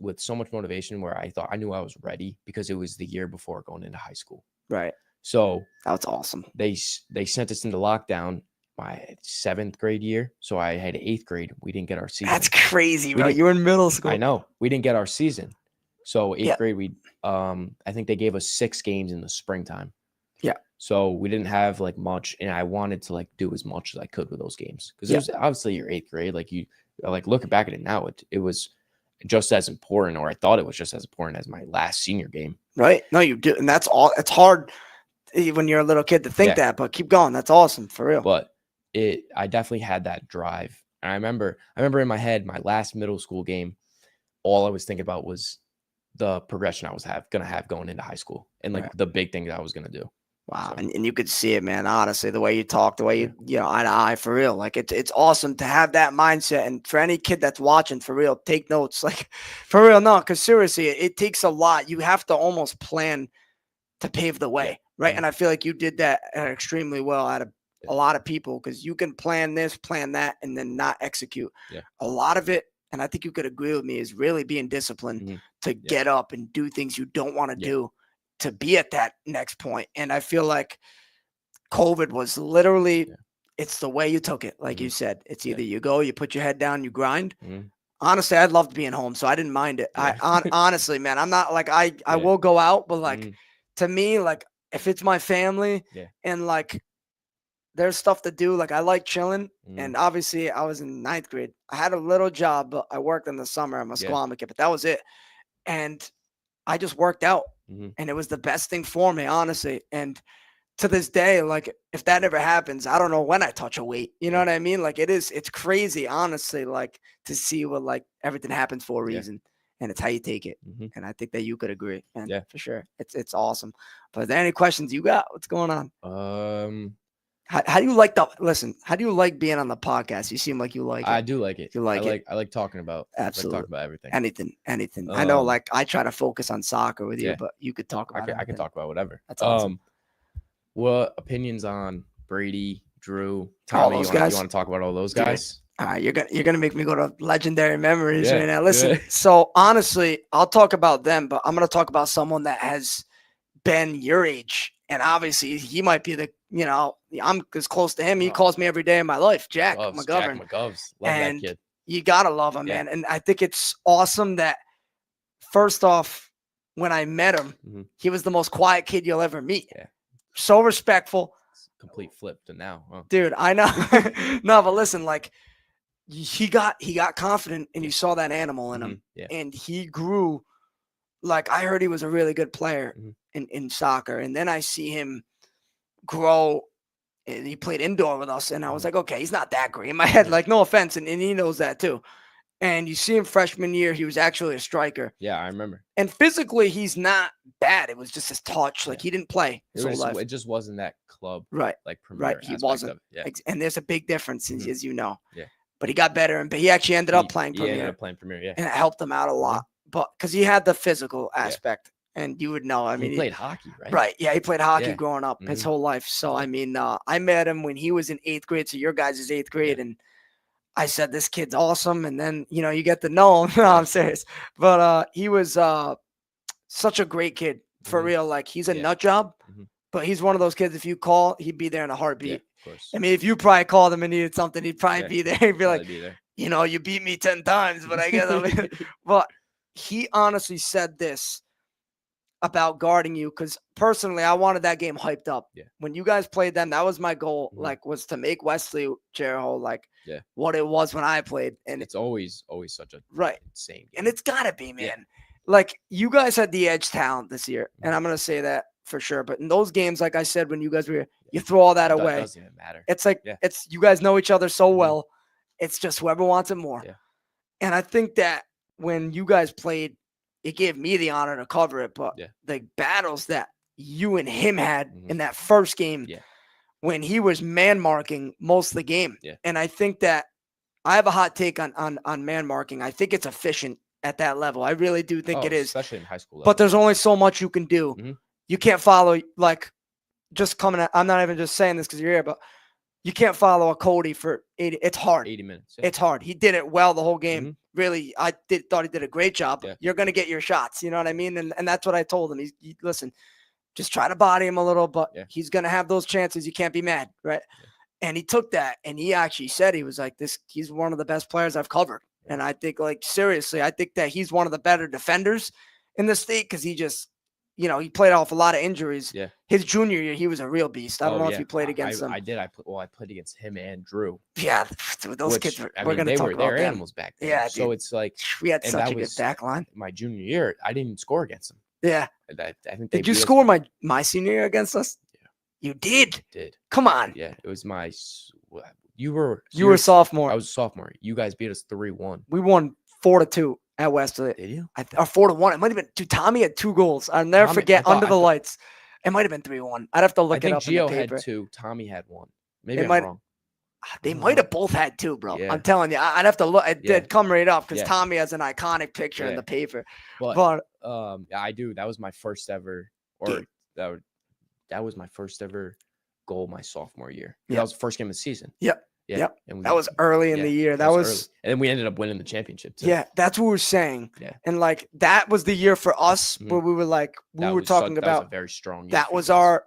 with so much motivation where I knew I was ready, because it was the year before going into high school. Right. So that was awesome. They sent us into lockdown my 7th grade year. So I had 8th grade. We didn't get our season. That's crazy, bro. You were in middle school. I know. We didn't get our season. So 8th grade, I think they gave us 6 games in the springtime. Yeah. So we didn't have like much, and I wanted to like do as much as I could with those games, because it was obviously your 8th grade. Like you, like looking back at it now, it was just as important, or I thought it was just as important as my last senior game. Right. No, you do. And that's all. It's hard when you're a little kid to think that, but keep going. That's awesome, for real. But I definitely had that drive. And I remember in my head, my last middle school game, all I was thinking about was the progression I was going to have going into high school, and like the big thing that I was going to do. Wow. So. And you could see it, man. Honestly, the way you talk, the way you know, eye to eye, for real. Like it's awesome to have that mindset. And for any kid that's watching, for real, take notes. Like for real, no, because seriously, it takes a lot. You have to almost plan to pave the way, right? And I feel like you did that extremely well out of a lot of people, because you can plan this, plan that, and then not execute. A lot of it, and I think you could agree with me, is really being disciplined to get up and do things you don't want to do to be at that next point. And I feel like COVID was literally, it's the way you took it. Like you said, it's either you go, you put your head down, you grind. Honestly, I loved being home, so I didn't mind it. Honestly, man, I'm not like, I will go out, but like to me, like if it's my family and like there's stuff to do, like I like chilling. And obviously I was in 9th grade. I had a little job, but I worked in the summer. I'm a Squamish kid, but that was it. And I just worked out, and it was the best thing for me, honestly. And to this day, like if that ever happens, I don't know when I touch a weight. You know what I mean? Like it's crazy, honestly, like to see what like everything happens for a reason, and it's how you take it. And I think that you could agree, man. Yeah, for sure. It's awesome. But are there any questions you got? What's going on? How do you like how do you like being on the podcast? You seem like you like it. I do like it. You like it. I like talking about absolutely talking about everything. Anything. I know, like I try to focus on soccer with you, but you could talk about I can talk about whatever. That's awesome. What opinions on Brady, Drew, Tommy? You want to talk about all those guys? All right, you're gonna make me go to legendary memories right now. Listen, so honestly, I'll talk about them, but I'm gonna talk about someone that has been your age, and obviously he might be I'm as close to him. He calls me every day in my life, Jack McGovern. Jack McGovs. Love that kid. You gotta love him, man. And I think it's awesome that, first off, when I met him, he was the most quiet kid you'll ever meet. So respectful. Complete flip to now, huh? Dude. I know. No, but listen, like he got confident, and you saw that animal in him, and he grew. Like I heard he was a really good player in soccer, and then I see him grow, and he played indoor with us, and I was like, okay, he's not that great in my head. Like, no offense, and he knows that too. And you see him freshman year, he was actually a striker. Yeah, I remember. And physically, he's not bad. It was just his touch. Like, he didn't play his whole life. It just wasn't that club, Right. like premier Right. He aspect wasn't. of it. Yeah. And there's a big difference, as you know. Yeah. But he got better, and he actually ended up playing He premier. ended up playing premier, yeah. And it helped him out a lot. But because he had the physical aspect, and you would know. I mean, he played hockey, right? Right. Yeah, he played hockey growing up his whole life. So, I mean, I met him when he was in 8th grade. So your guys' 8th grade. And I said, this kid's awesome. And then, you get to know him. No, I'm serious. But he was such a great kid for real. Like, he's a nut job, but he's one of those kids. If you call, he'd be there in a heartbeat. Yeah, of course. I mean, if you probably called him and needed something, he'd probably be there. He'd be like, be there. you beat me 10 times, but I guess but he honestly said this about guarding you, because personally, I wanted that game hyped up. Yeah. When you guys played them, that was my goal. Like, was to make Wesley Jericho like what it was when I played. And it's always such a insane game. And it's gotta be, man. Yeah. Like, you guys had the edge talent this year, and I'm gonna say that for sure. But in those games, like I said, when you guys were, you throw all that away. It doesn't even matter. It's like it's you guys know each other so well. It's just whoever wants it more. Yeah. And I think that when you guys played, it gave me the honor to cover it. But the battles that you and him had in that first game, when he was man marking most of the game. Yeah. And I think that I have a hot take on man marking. I think it's efficient at that level. I really do think it is. Especially in high school level. But there's only so much you can do. You can't follow, like, just coming at, I'm not even just saying this because you're here, but you can't follow a Kody for 80. It's hard. 80 minutes. Yeah. It's hard. He did it well the whole game. Really, thought he did a great job. Yeah. You're going to get your shots. You know what I mean? And that's what I told him. Listen, just try to body him a little, but he's going to have those chances. You can't be mad, right? Yeah. And he took that, and he actually said, he was like, he's one of the best players I've covered. Yeah. And I think, like, seriously, I think that he's one of the better defenders in the state, because he just, he played off a lot of injuries. Yeah. His junior year, he was a real beast. I don't know if you played against him. I did. I played against him and Drew. Yeah, those kids were going to talk about they're animals back then. Yeah, so it's like we had such a good back line. My junior year, I didn't even score against them. Yeah. I think did you score my senior year against us? Yeah. You did? Did. Come on. Yeah, it was my you were a sophomore. I was a sophomore. You guys beat us 3-1. We won 4-2 at Wesley. Did you? Or 4-1. It might have been Tommy had 2 goals. I'll never forget. Under the lights. It might have been 3-1. I'd have to look it up. Gio in the paper. had 2. Tommy had 1. Maybe I'm wrong. They might have both had 2, bro. Yeah. I'm telling you. I'd have to look. It did come right up because Tommy has an iconic picture in the paper. But I do. That was my first ever, that was my first ever goal my sophomore year. Yeah. That was the first game of the season. Yep. Yeah. Yep. And that was early in the year. That was early. And then we ended up winning the championship too. Yeah, that's what we were saying. Yeah. And like that was the year for us where we were like that was a very strong year. That was our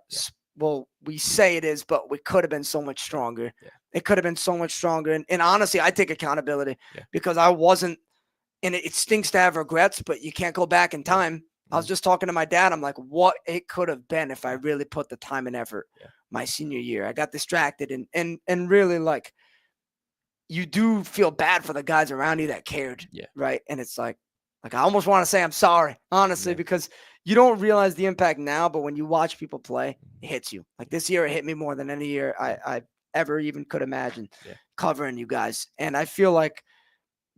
well, we say it is, but we could have been so much stronger. Yeah. It could have been so much stronger. And honestly, I take accountability because I wasn't, and it stinks to have regrets, but you can't go back in time. I was just talking to my dad. I'm like, what it could have been if I really put the time and effort my senior year. I got distracted and really, like, you do feel bad for the guys around you that cared. Yeah. Right. And it's like I almost want to say I'm sorry, honestly, because you don't realize the impact now, but when you watch people play, it hits you. Like this year, it hit me more than any year I ever even could imagine covering you guys. And I feel like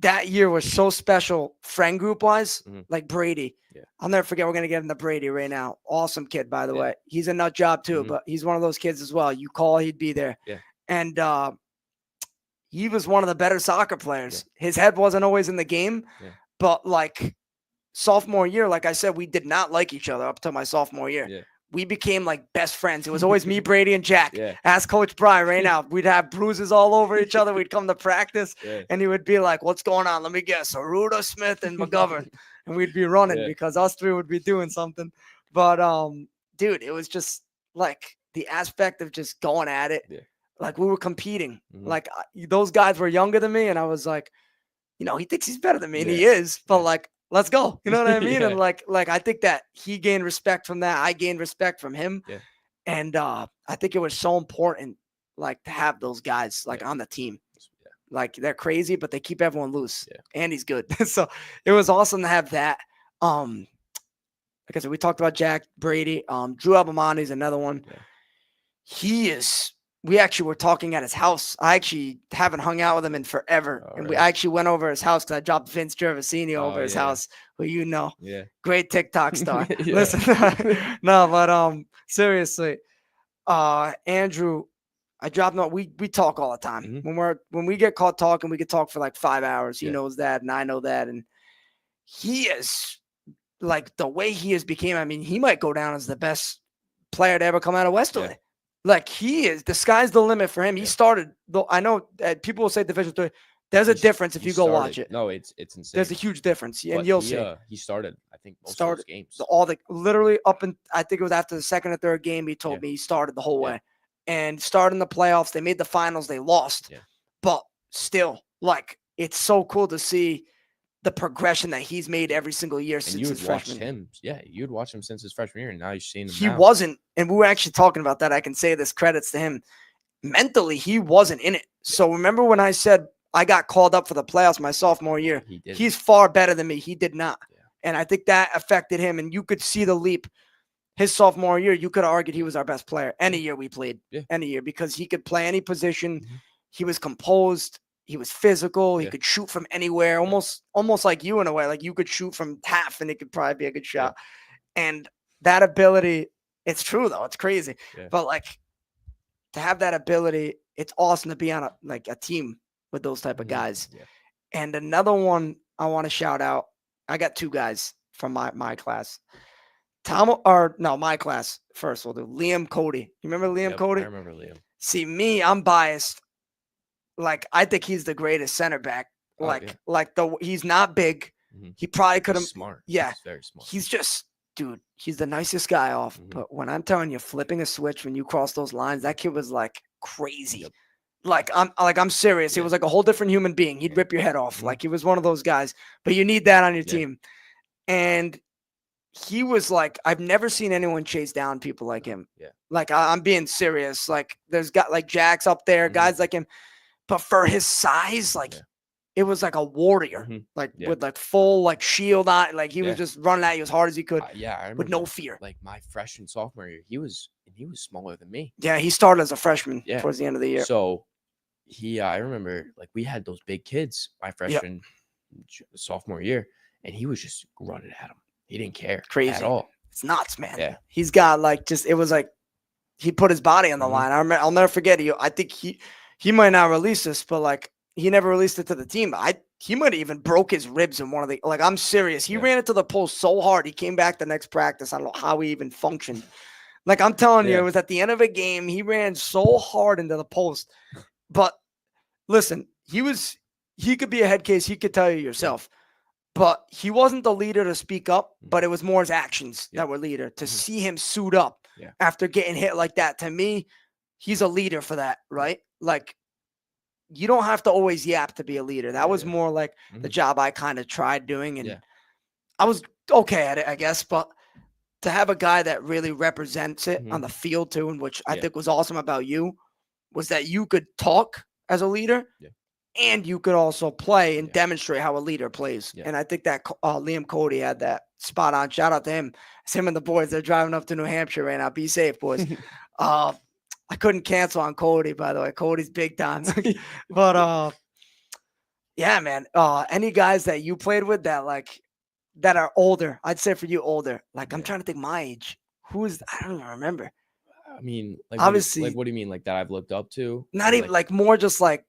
that year was so special friend group wise, like Brady. Yeah. I'll never forget. We're going to get into Brady right now. Awesome kid, by the way. He's a nut job too, but he's one of those kids as well. You call, he'd be there. Yeah. And he was one of the better soccer players. Yeah. His head wasn't always in the game, but like sophomore year, like I said, we did not like each other up to my sophomore year. Yeah. We became like best friends. It was always me, Brady, and Jack. Yeah. Ask Coach Brian right now. We'd have bruises all over each other. We'd come to practice, and he would be like, "What's going on? Let me guess. Arruda, Smith, and McGovern." And we'd be running because us three would be doing something. But, dude, it was just like the aspect of just going at it. Yeah. Like we were competing. Like those guys were younger than me, and I was like, he thinks he's better than me, and he is. But like, let's go. You know what I mean? And like I think that he gained respect from that. I gained respect from him. Yeah. And I think it was so important, like, to have those guys like on the team. Yeah. Like they're crazy, but they keep everyone loose. Yeah. And he's good. So it was awesome to have that. Like I said, we talked about Jack, Brady, Drew Albamani is another one. Yeah. He is we actually were talking at his house. I actually haven't hung out with him in forever. And I actually went over his house because I dropped Vince Gervasini over his house, who Yeah. great TikTok star. Yeah. Listen, no, but seriously, Andrew, I dropped him. We talk all the time. When we get caught talking, we could talk for like 5 hours. He knows that, and I know that, and he is like the way he has became. I mean, he might go down as the best player to ever come out of Westerly. Yeah. Like he is, the sky's the limit for him. He started, though. I know people will say Division 3. There's a difference if you go watch it. No, it's insane. There's a huge difference, and you'll see. He started, I think, most of those games. Literally up and I think it was after the second or third game. He told me he started the whole way, and started in the playoffs. They made the finals. They lost, but still, like it's so cool to see the progression that he's made every single year since his freshman year. Yeah, you'd watch him since his freshman year, and now you've seen him. He wasn't, and we were actually talking about that. I can say this, credits to him. Mentally, he wasn't in it. So remember when I said I got called up for the playoffs my sophomore year? He's far better than me. He did not. Yeah. And I think that affected him, and you could see the leap. His sophomore year, you could have argued he was our best player any year we played, any year, because he could play any position. He was composed. He was physical. He could shoot from anywhere, almost like you in a way. Like you could shoot from half and it could probably be a good shot. And that ability, it's true though. It's crazy. But like to have that ability, it's awesome to be on a team with those type of guys. And another one I want to shout out. I got two guys from my class. My class first. We'll do Liam Kody. You remember Liam Kody? I remember Liam. See, me, I'm biased. Like, I think he's the greatest center back. He's not big. He probably could have. Smart. Yeah. He's very smart. He's just, dude, he's the nicest guy off. But when I'm telling you, flipping a switch when you cross those lines, that kid was like crazy. Like, I'm serious. He was like a whole different human being. He'd rip your head off. Like, he was one of those guys. But you need that on your team. And he was like, I've never seen anyone chase down people like him. Like, I'm being serious. Like, there's got like Jack's up there, guys like him. But for his size, like it was like a warrior, with like full like shield on, like he was just running at you as hard as he could. I remember, with no fear. Like my freshman sophomore year, he was smaller than me. Yeah, he started as a freshman towards the end of the year. So I remember like we had those big kids my freshman sophomore year, and he was just running at him. He didn't care at all. It's nuts, man. Yeah, he's got like it was like he put his body on the line. I'll never forget it. I think he might not release this, but like he never released it to the team. He might have even broke his ribs in one of the, like, I'm serious. He ran into the post so hard. He came back the next practice. I don't know how he even functioned. Like I'm telling you, it was at the end of a game. He ran so hard into the post. But listen, he could be a head case. He could tell you yourself, but he wasn't the leader to speak up, but it was more his actions that were leader. To see him suit up after getting hit like that, to me, he's a leader for that, right? Like, you don't have to always yap to be a leader. That was more like the job I kind of tried doing, and I was okay at it, I guess. But to have a guy that really represents it on the field too, and which I think was awesome about you, was that you could talk as a leader, and you could also play and demonstrate how a leader plays. And I think that Liam Kody had that spot on. Shout out to him. It's him and the boys. They're driving up to New Hampshire right now. Be safe, boys. I couldn't cancel on Kody, by the way. Cody's big time. But yeah, man. Any guys that you played with that are older? I'd say for you older. Like I'm trying to think my age. I don't even remember. I mean, like obviously, what do you mean, like that I've looked up to? Not even like more just like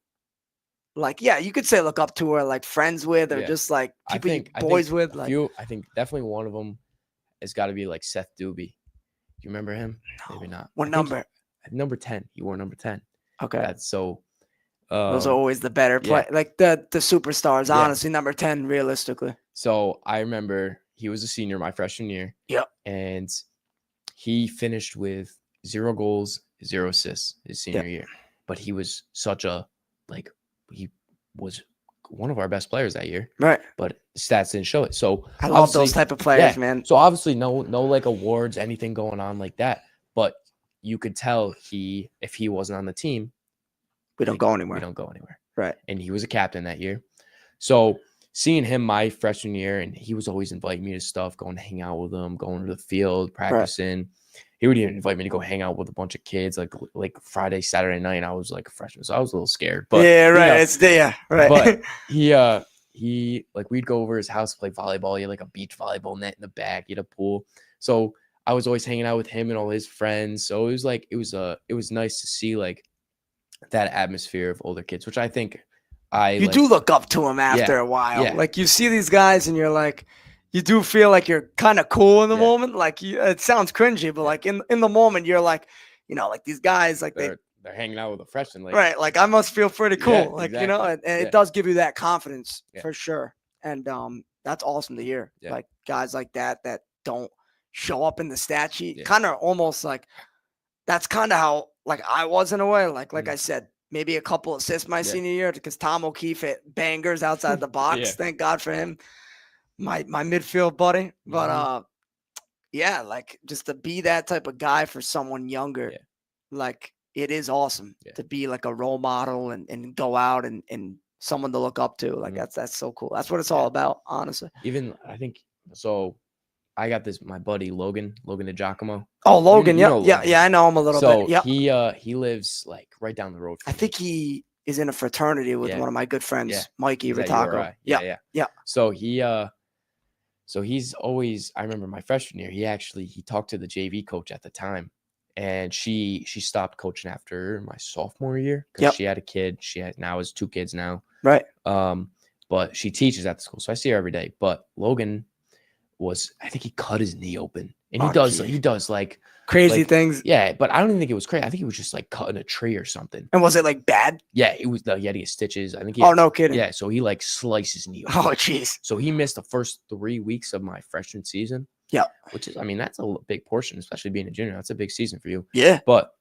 yeah, you could say look up to or like friends with, or just like people boys with. Like I think definitely one of them has got to be like Seth Doobie. Do you remember him? No. Maybe not. What number? Number 10. He wore number 10. Okay. That's so. Those are always the better play. Like the superstars, honestly, number 10, realistically. So I remember he was a senior my freshman year. Yep. And he finished with 0 goals, 0 assists his senior year. But he was he was one of our best players that year. Right. But the stats didn't show it. So I love those type of players, man. So obviously no like awards, anything going on like that. But you could tell if he wasn't on the team, we don't go anywhere. We don't go anywhere. Right. And he was a captain that year. So seeing him my freshman year, and he was always inviting me to stuff, going to hang out with him, going to the field, practicing. He would even invite me to go hang out with a bunch of kids, like Friday, Saturday night. And I was like a freshman, so I was a little scared. But yeah, right. You know, It's there, right. But he like we'd go over his house to play volleyball. He had like a beach volleyball net in the back. He had a pool. So I was always hanging out with him and all his friends. So it was like it was nice to see like that atmosphere of older kids, which I think you do look up to him after a while. Yeah. Like you see these guys and you're like, you do feel like you're kind of cool in the moment. Like it sounds cringy, but like in the moment you're like, you know, like these guys, like they're hanging out with a freshman, like right. Like I must feel pretty cool. Like, exactly. you know, and it does give you that confidence for sure. And that's awesome to hear. Yeah. Like guys like that don't show up in the stat sheet. Kind of almost like that's kind of how like I was in a way. Like I said, maybe a couple assists my senior year because Tom O'Keefe hit bangers outside the box. Thank God for him. My midfield buddy. But like just to be that type of guy for someone younger, like it is awesome to be like a role model and go out and someone to look up to. Like that's so cool. That's what it's all about, honestly. Even I think so. I got my buddy Logan DiGiacomo. Oh, Logan, you know Logan. Yeah, I know him a little bit. So he lives like right down the road from I think he is in a fraternity with one of my good friends, Mikey Ritaco. Yeah. So he's always, I remember my freshman year, he talked to the JV coach at the time, and she stopped coaching after my sophomore year because she had a kid. She now has 2 kids now. Right. But she teaches at the school, so I see her every day. But Logan I think he cut his knee open, and he does like crazy things. Yeah, but I don't even think it was crazy. I think he was just like cutting a tree or something. And was it like bad? Yeah, it was. He had to get stitches. I think. No kidding. Yeah, so he like sliced his knee open. Oh, jeez. So he missed the first 3 weeks of my freshman season. Yeah, which is, I mean, that's a big portion, especially being a junior. That's a big season for you. Yeah. But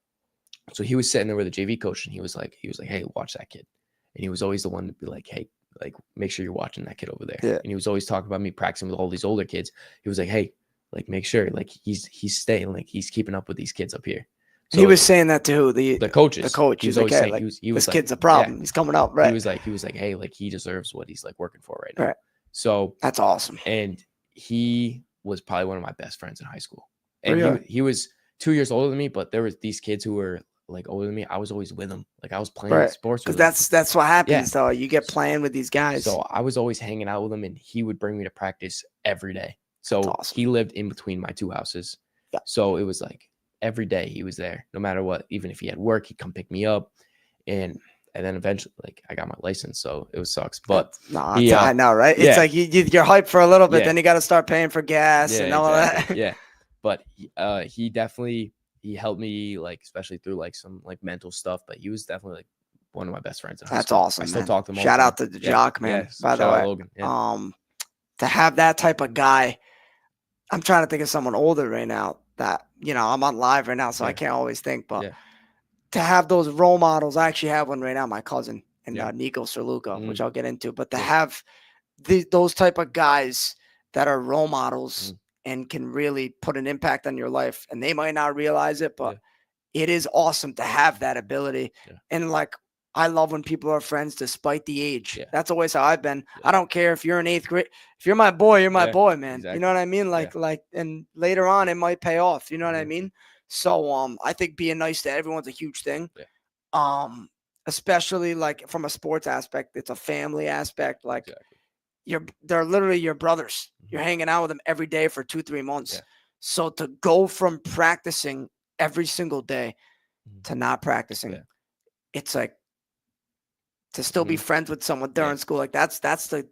so he was sitting there with a JV coach, and he was like, hey, watch that kid. And he was always the one to be like, hey, like, make sure you're watching that kid over there. Yeah. And he was always talking about me practicing with all these older kids. He was like, hey, like, make sure like he's staying, like he's keeping up with these kids up here. So he was saying that to the coaches. The coach. He was like, always hey, saying, like, he was this like, kid's a problem. He's coming up, right? He was like, hey, like he deserves what he's like working for right now. Right. So that's awesome. And he was probably one of my best friends in high school. And really? he was 2 years older than me, but there was these kids who were like older than me. I was always with them. Like I was playing sports with them. Because that's what happens though. You get playing with these guys. So I was always hanging out with him, and he would bring me to practice every day. So awesome. He lived in between my 2 houses. Yeah. So it was like every day he was there, no matter what. Even if he had work, he'd come pick me up. And then eventually, like, I got my license, so it sucks. But I know, right? It's like you're hyped for a little bit, then you got to start paying for gas and all that. Yeah. But he definitely helped me, like, especially through like some like mental stuff. But he was definitely like one of my best friends. That's awesome. I still talk to him. Shout out to the Jock, man. By the way, Logan. To have that type of guy, I'm trying to think of someone older right now that, you know, I'm on live right now, so I can't always think, but to have those role models, I actually have one right now, my cousin, and Nico Serluca, which I'll get into, but to have those type of guys that are role models and can really put an impact on your life, and they might not realize it, but it is awesome to have that ability. And like, I love when people are friends despite the age. That's always how I've been. I don't care if you're in 8th grade. If you're my boy, you're my boy, man. Exactly. You know what I mean? Like, and later on it might pay off. You know what I mean? So I think being nice to everyone's a huge thing. Especially like from a sports aspect, it's a family aspect. Like they're literally your brothers. You're hanging out with them every day for 2-3 months. So to go from practicing every single day to not practicing, it's like, to still be friends with someone during school, like that's the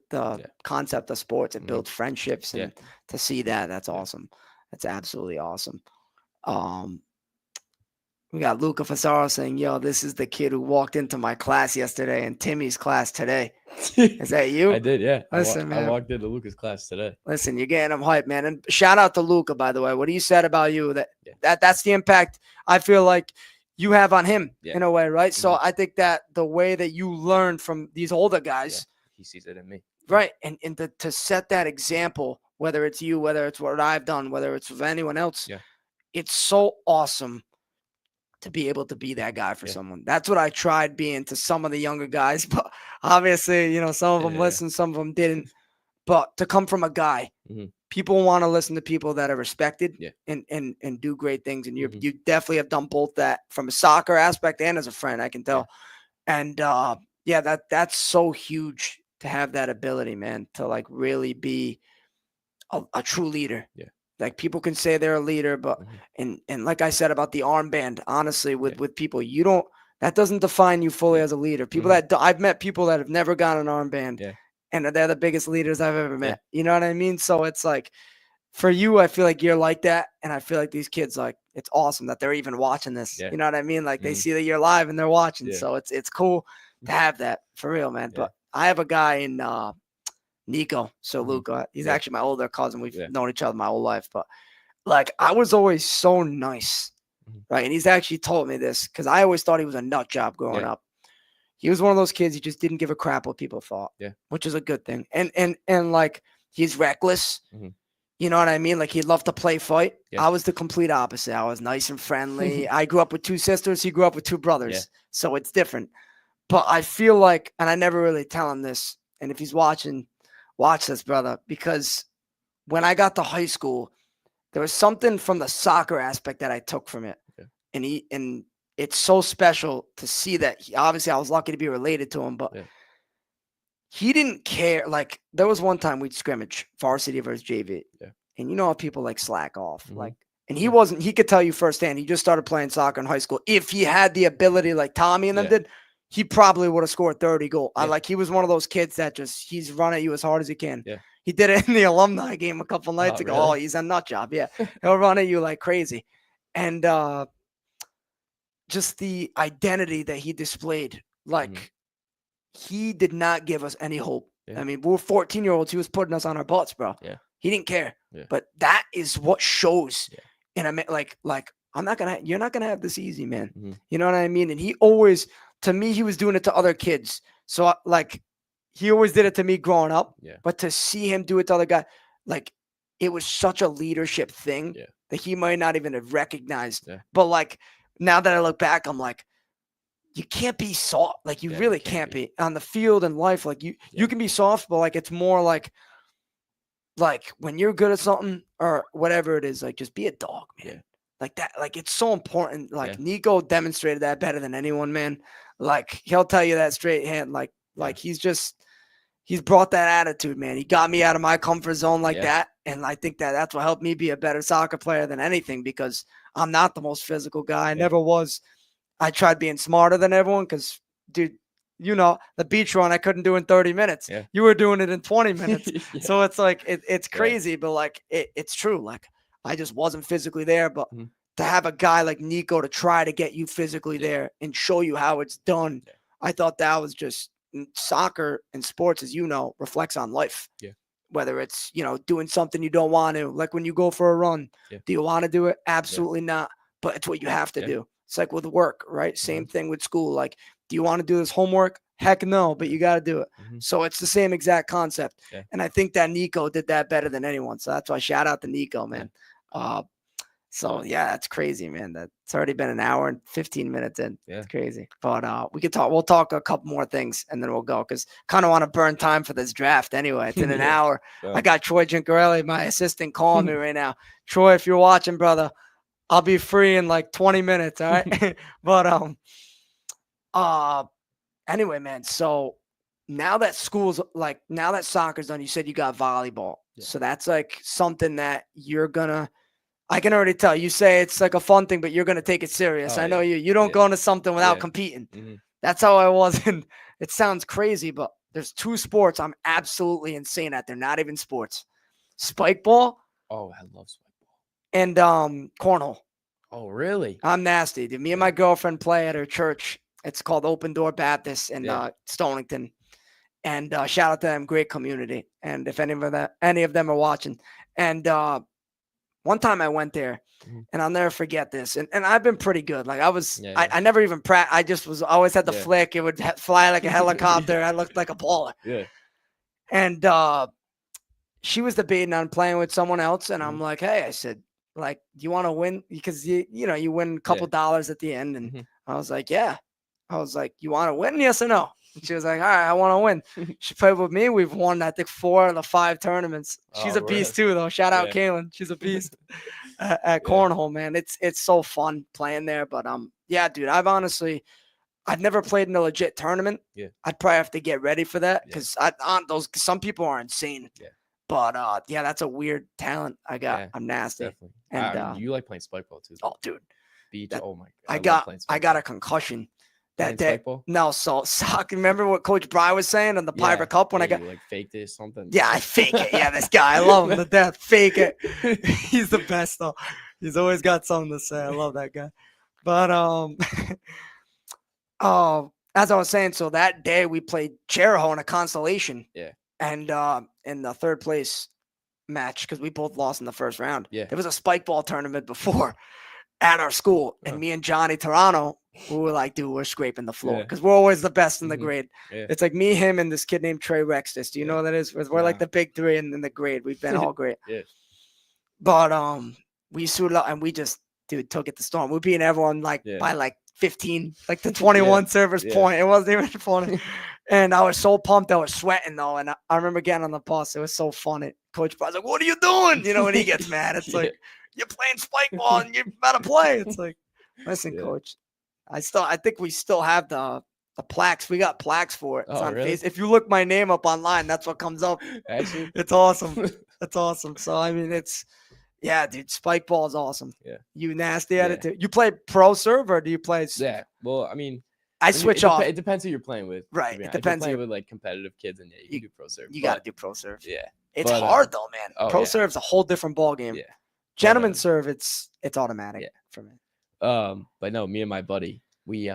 concept of sports. It builds friendships, and to see that's awesome. That's absolutely awesome. We got Luca Fasaro saying, yo, this is the kid who walked into my class yesterday and Timmy's class today. Is that you? I did, yeah. Listen, man. I walked into Luca's class today. Listen, you're getting him hyped, man. And shout out to Luca, by the way. What he said about you, that's the impact I feel like you have on him in a way, right? So I think that the way that you learn from these older guys, he sees it in me, right? And to set that example, whether it's you, whether it's what I've done, whether it's with anyone else, it's so awesome to be able to be that guy for someone. That's what I tried being to some of the younger guys, but Obviously, some of them Yeah. listened, some of them didn't. But to come from a guy, Mhm. people want to listen to people that are respected Yeah. and do great things. And you Mhm. you definitely have done both that from a soccer aspect and as a friend, I can tell. And yeah, that's so huge to have that ability, man, to like really be a true leader. Yeah. Like people can say they're a leader, but Mhm. and like I said about the armband, honestly, with Yeah. people, that doesn't define you fully Yeah. as a leader. People Mhm. I've met people that have never gotten an armband, Yeah. and they're the biggest leaders I've ever Yeah. met. You know what I mean? So it's like for you, I feel like you're like that, and I feel like these kids, like, it's awesome that they're even watching this. Yeah. You know what I mean? Like they Mhm. see that you're live and they're watching, Yeah. so it's cool to have that for real, man. Yeah. But I have a guy in Nico, so Mhm. Luca. He's Yeah. actually my older cousin. We've Yeah. known each other my whole life, but like I was always so nice, Mhm. right? And he's actually told me this because I always thought he was a nut job growing Yeah. up. He was one of those kids, he just didn't give a crap what people thought, Yeah. which is a good thing. And like he's reckless. Mhm. You know what I mean? Like he'd love to play fight. Yeah. I was the complete opposite. I was nice and friendly. I grew up with two sisters. He grew up with two brothers. Yeah. So it's different. But I feel like, and I never really tell him this, and if he's watching, watch this, brother, because when I got to high school, there was something from the soccer aspect that I took from it. Yeah. And it's so special to see that. Obviously, I was lucky to be related to him, but Yeah. he didn't care. Like there was one time we'd scrimmage varsity versus JV. Yeah. And you know how people like slack off. Mhm. Like, and he Yeah. wasn't, he could tell you firsthand, he just started playing soccer in high school. If he had the ability like Tommy and them Yeah. did, he probably would have scored 30 goals. Yeah. He was one of those kids that just, he's run at you as hard as he can. Yeah. He did it in the alumni game a couple nights ago. really? Oh, he's a nut job. Yeah. He'll run at you like crazy. And just the identity that he displayed, like he did not give us any hope. Yeah. I mean, we were 14-year-olds. He was putting us on our butts, bro. Yeah. He didn't care. Yeah. But that is what shows. Yeah. And I mean, like, you're not gonna have this easy, man. Mhm. You know what I mean? And he always, to me, he was doing it to other kids. So like, he always did it to me growing up. Yeah. But to see him do it to other guys, like, it was such a leadership thing Yeah. that he might not even have recognized. Yeah. But like, now that I look back, I'm like, you can't be soft. Like you Yeah, really you can't can't be. be on the field and life. Like you Yeah. can be soft, but like it's more like when you're good at something or whatever it is, like just be a dog, man. Yeah. Like that, like it's so important. Like Yeah. Nico demonstrated that better than anyone, man. Like he'll tell you that straight hand. Like he's brought that attitude, man. He got me out of my comfort zone like Yeah. that. And I think that's what helped me be a better soccer player than anything because I'm not the most physical guy. I Yeah. never was. I tried being smarter than everyone because, dude, the beach run I couldn't do in 30 minutes. Yeah. You were doing it in 20 minutes. Yeah. So it's like, it's crazy, but like, it's true. Like, I just wasn't physically there. But Mhm. to have a guy like Nico to try to get you physically Yeah. there and show you how it's done, Yeah. I thought that was just soccer and sports, as you know, reflects on life. Yeah. Whether it's, doing something you don't want to, like when you go for a run, Yeah. do you want to do it? Absolutely not. But it's what you have to Yeah. do. It's like with work, right? Same thing with school. Like, do you want to do this homework? Heck no, but you got to do it. Mhm. So it's the same exact concept. Yeah. And I think that Nico did that better than anyone. So that's why shout out to Nico, man. So yeah, that's crazy, man. It's already been an hour and 15 minutes in. Yeah. It's crazy. But we'll talk a couple more things and then we'll go because kind of want to burn time for this draft anyway. It's in an Yeah. hour. Yeah. I got Troy Gincarelli, my assistant, calling me right now. Troy, if you're watching, brother, I'll be free in like 20 minutes. All right. But anyway, man. So now that soccer's done, you said you got volleyball. Yeah. So that's like something that I can already tell. You say it's like a fun thing, but you're gonna take it serious. Oh, I know yeah. you don't Yeah. go into something without Yeah. competing. Mhm. That's how I was. And it sounds crazy, but there's two sports I'm absolutely insane at. They're not even sports. Spike ball Oh, I love spike ball. and cornhole. Oh, really? I'm nasty, dude. Me and my girlfriend play at her church. It's called Open Door Baptist in Yeah. Stonington. And shout out to them, great community. And if any of them are watching. And one time I went there, Mhm. and I'll never forget this. And I've been pretty good. Like Yeah. I never even I just was always had the Yeah. flick. It would fly like a helicopter. I looked like a baller. Yeah. And she was debating on playing with someone else, and I'm Mhm. like, hey, I said, like, do you want to win? Because you win a couple dollars at the end, and Mhm. I was like, yeah. I was like, you want to win? Yes or no? And she was like, all right, I want to win. She played with me. We've won, I think, 4 of the 5 tournaments. She's Oh, a beast really? too, though. Shout out Yeah. Kaylin. She's a beast at Yeah. cornhole, man. It's so fun playing there. But yeah, dude, I've never played in a legit tournament. Yeah. I'd probably have to get ready for that Yeah. because some people are insane. Yeah. But yeah, that's a weird talent I got. Yeah, I'm nasty. Definitely. And you like playing spike ball too. oh, dude, Beach. that- Oh my god. I love got playing I spike got ball. a concussion Playing that day. spike ball? No, so soccer. Remember what Coach Bry was saying on the Piper Cup when I got? You like faked it or something. Yeah, I fake it. Yeah, this guy, I love him to death. Fake it. He's the best though. He's always got something to say. I love that guy. But as I was saying, so that day we played Cheraho in a consolation. Yeah. And in the 3rd place match, because we both lost in the 1st round. Yeah. There was a spike ball tournament before at our school, and me and Johnny Toronto, we were like, dude, we're scraping the floor because we're always the best in the grade. Yeah. It's like me, him, and this kid named Trey Rextis. Do you know what that is? We're like the big 3 in the grade. We've been all great. Yeah. But we suited up and we just, dude, took it to storm. We're beating everyone by like 15, like the 21 servers point. It wasn't even funny. And I was so pumped. I was sweating though. And I remember getting on the bus. It was so funny. Coach was like, what are you doing? You know, when he gets mad, it's like, you're playing spike ball and you better play. It's like, listen, coach, I think we still have the plaques. We got plaques for it. It's on really? Face. If you look my name up online, that's what comes up. Actually, it's awesome. It's awesome. So, I mean, yeah, dude, spike ball is awesome. Yeah. You nasty at it too. You play pro serve or do you play? Yeah. Well, I mean, I switch off. It depends who you're playing with. Right. It depends. If you're playing with like competitive kids, and you can do pro serve. You got to do pro serve. Yeah. It's hard though, man. Pro serve's a whole different ball game. Yeah. Gentleman serve, it's automatic for me. But no, me and my buddy, we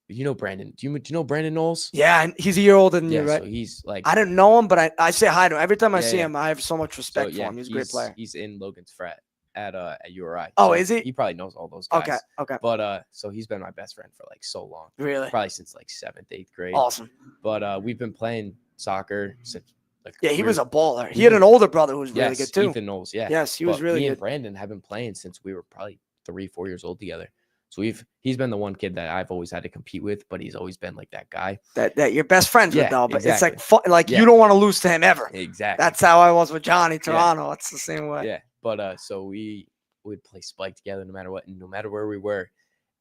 you know Brandon. Do you know Brandon Knowles? Yeah, and he's a year older than you, right? So he's like, I didn't know him, but I say hi to him every time I see him. I have so much respect for him. He's a great player. He's in Logan's frat at URI. Oh, so is he? He probably knows all those guys. Okay. But so he's been my best friend for like so long. Really? Probably since like 7th, 8th grade. Awesome. But we've been playing soccer since. Like, he was a baller. He had an older brother who was really good too. Ethan Knowles, yeah. Yes, he was really good. Me and Brandon have been playing since we were probably 3-4 years old together. So he's been the one kid that I've always had to compete with, but he's always been like that guy that you're best friends with though. But exactly. it's like you don't want to lose to him ever. Exactly. That's how I was with Johnny Toronto. It's the same way. Yeah. But so we would play spike together no matter what, and no matter where we were.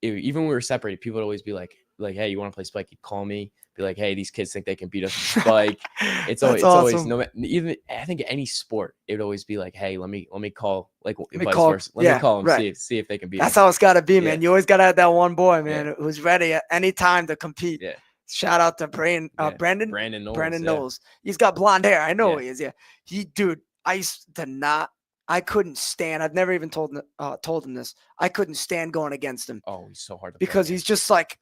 Even when we were separated, people would always be like, hey, you want to play spike? You'd call me, be like, hey, these kids think they can beat us in spike. It's always even I think any sport, it would always be like, hey, let me call vice versa. Let me call them, see if they can beat us. That's how it's got to be, man. You always got to have that one boy, man, who's ready at any time to compete. Yeah. Shout out to Brandon Knowles. Brandon Knowles. He's got blonde hair. I know he is. Yeah. Dude, I used to not. I couldn't stand. I've never even told him this. I couldn't stand going against him. Oh, he's so hard to because play. He's just like,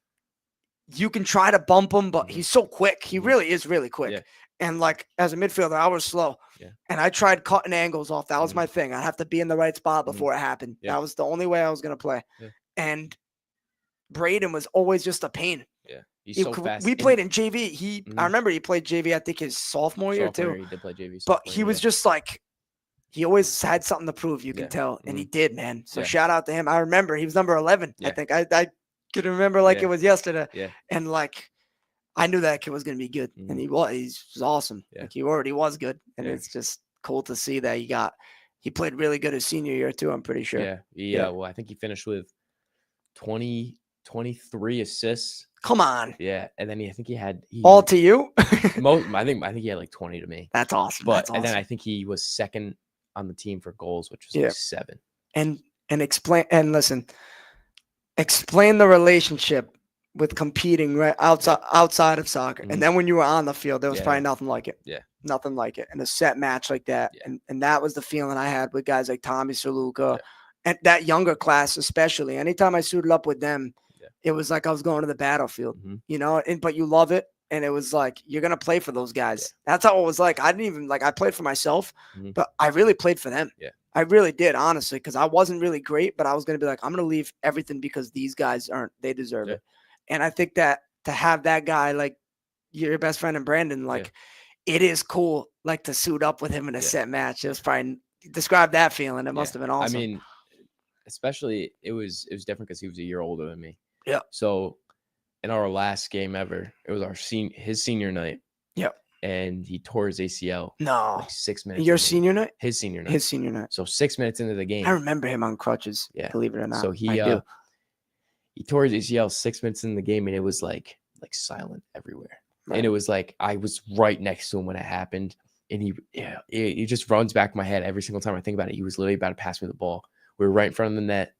you can try to bump him, but he's so quick. He really is really quick. Yeah. And like as a midfielder, I was slow. Yeah. And I tried cutting angles off. That was my thing. I'd have to be in the right spot before it happened. Yeah. That was the only way I was gonna play. Yeah. And Braden was always just a pain. Yeah. He's so fast. We played in JV. I remember he played JV, I think his sophomore year too. He did play JV. But he was just like, he always had something to prove, you can tell. And he did, man. So shout out to him. I remember he was number 11. I think I could remember like it was yesterday. Yeah. And like, I knew that kid was going to be good. And he was awesome. Yeah. Like he already was good. And it's just cool to see that he played really good his senior year too, I'm pretty sure. Yeah. Well, I think he finished with 23 assists. Come on. Yeah. And then I think he had all to you. I think he had like 20 to me. That's awesome. And then I think he was second on the team for goals, which was like 7. And explain the relationship with competing right outside of soccer. And then when you were on the field, there was probably nothing like it. Yeah. Nothing like it. And a set match like that. Yeah. And that was the feeling I had with guys like Tommy Saluka and that younger class, especially. Anytime I suited up with them, it was like I was going to the battlefield, you know, but you love it. And it was like, you're going to play for those guys. Yeah. That's how it was like. I didn't even I played for myself, but I really played for them. Yeah. I really did, honestly, because I wasn't really great, but I was going to be like, I'm going to leave everything because these guys they deserve it. And I think that to have that guy, like your best friend and Brandon, like it is cool, like to suit up with him in a set match. It was probably, describe that feeling. It must have been awesome. I mean, especially it was different because he was a year older than me. Yeah. So, in our last game ever. It was his senior night. Yep. And he tore his ACL. No. Like 6 minutes. Your senior night? His senior night. His senior night. So 6 minutes into the game. I remember him on crutches. Yeah. Believe it or not. So I do. He tore his ACL 6 minutes in the game, and it was like silent everywhere. Right. And it was like I was right next to him when it happened. And it just runs back in my head every single time I think about it. He was literally about to pass me the ball. We were right in front of the net,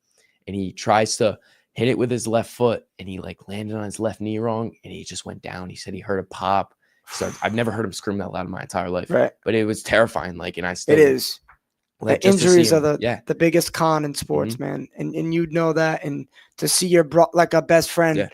and he tries to hit it with his left foot, and he like landed on his left knee wrong, and he just went down. He said he heard a pop. So I've never heard him scream that loud in my entire life. Right. But it was terrifying. Like, and I still it is. like, The injuries are the yeah. the biggest con in sports, man. And you'd know that. And to see your like a best friend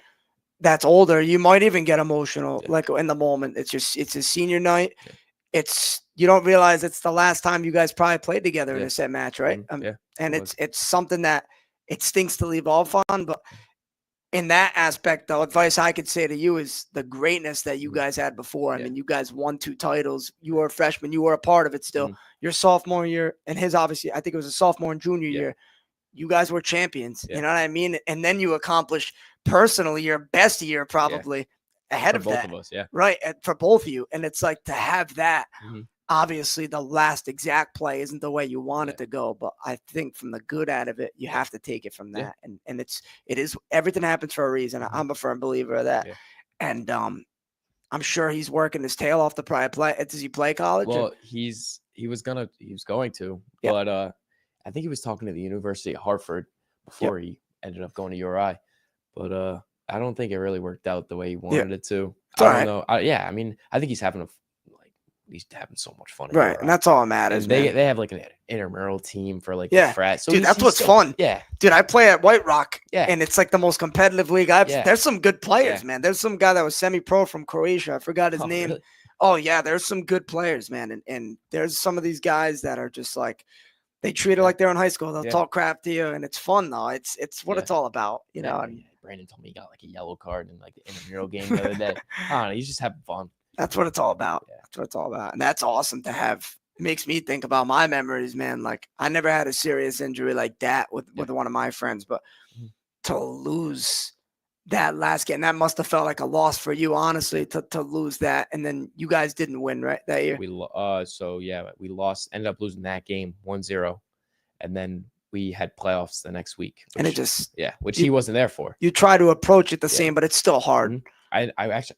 that's older, you might even get emotional like in the moment. It's his senior night. Yeah. It's you don't realize it's the last time you guys probably played together in a set match, right? And it's something that it stinks to leave off on, but in that aspect, the advice I could say to you is the greatness that you guys had before. I mean, you guys won 2 titles. You were a freshman. You were a part of it still. Your sophomore year and his obviously, I think it was a sophomore and junior year. You guys were champions. You know what I mean? And then you accomplished personally your best year probably ahead of that. Both of us, right? For both of you. And it's like to have that. Obviously, the last exact play isn't the way you want it to go, but I think from the good out of it, you have to take it from that. And it is everything happens for a reason. I'm a firm believer of that. And I'm sure he's working his tail off to probably play. Does he play college? Well, he was going to, but I think he was talking to the University of Hartford before he ended up going to URI. But I don't think it really worked out the way he wanted it to. I don't know. I mean, I think he's having so much fun. Right. And that's all that matters. They have like an intramural team for like the frat. So dude, that's what's fun. Yeah. Dude, I play at White Rock. Yeah. And it's like the most competitive league there's some good players, man. There's some guy that was semi-pro from Croatia. I forgot his name. Really? Oh, yeah. There's some good players, man. And there's some of these guys that are just like, they treat it like they're in high school. They'll talk crap to you, and it's fun though. It's what it's all about, you know. And Brandon told me he got like a yellow card in like the intramural game the other day. I don't know. He's just having fun. That's what it's all about. That's what it's all about. And that's awesome to have. It makes me think about my memories, man. Like I never had a serious injury like that with one of my friends, but to lose that last game, that must have felt like a loss for you, honestly, to lose that. And then you guys didn't win, right? That year? We lost, ended up losing that game 1-0. And then we had playoffs the next week. And it just, which he wasn't there for. You try to approach it the same, but it's still hard. I